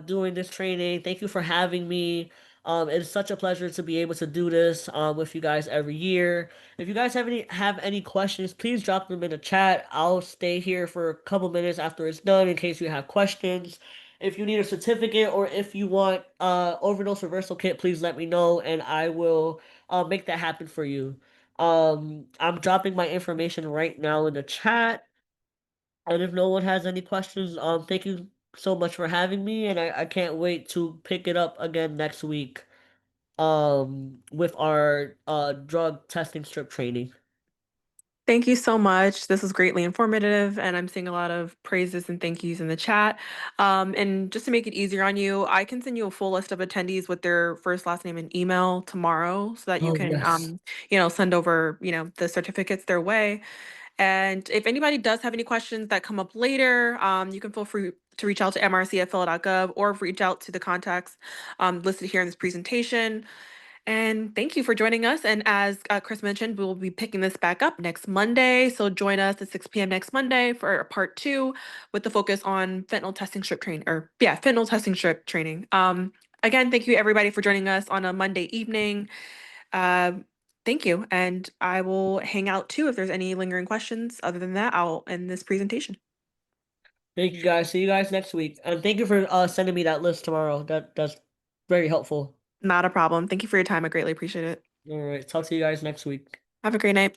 doing this training. Thank you for having me. It's such a pleasure to be able to do this with you guys every year. If you guys have any questions, please drop them in the chat. I'll stay here for a couple minutes after it's done in case you have questions. If you need a certificate or if you want overdose reversal kit, please let me know and I will make that happen for you. I'm dropping my information right now in the chat. And if no one has any questions, thank you so much for having me, and I can't wait to pick it up again next week, with our drug testing strip training. Thank you so much. This was greatly informative, and I'm seeing a lot of praises and thank yous in the chat. And just to make it easier on you, I can send you a full list of attendees with their first, last name, and email tomorrow so that you Oh can, yes. send over, the certificates their way. And if anybody does have any questions that come up later, you can to reach out to mrc@phil.gov or reach out to the contacts listed here in this presentation. And thank you for joining us. And as Krys mentioned, we will be picking this back up next Monday. So join us at 6 p.m. next Monday for part 2 with the focus on fentanyl testing strip training, or yeah, fentanyl testing strip training. Again, thank you everybody for joining us on a Monday evening. Uh, Thank you. And I will hang out too if there's any lingering questions. Other than that, I'll end this presentation. Thank you guys. See you guys next week. And thank you for sending me that list tomorrow. That's very helpful. Not a problem. Thank you for your time. I greatly appreciate it. All right. Talk to you guys next week. Have a great night.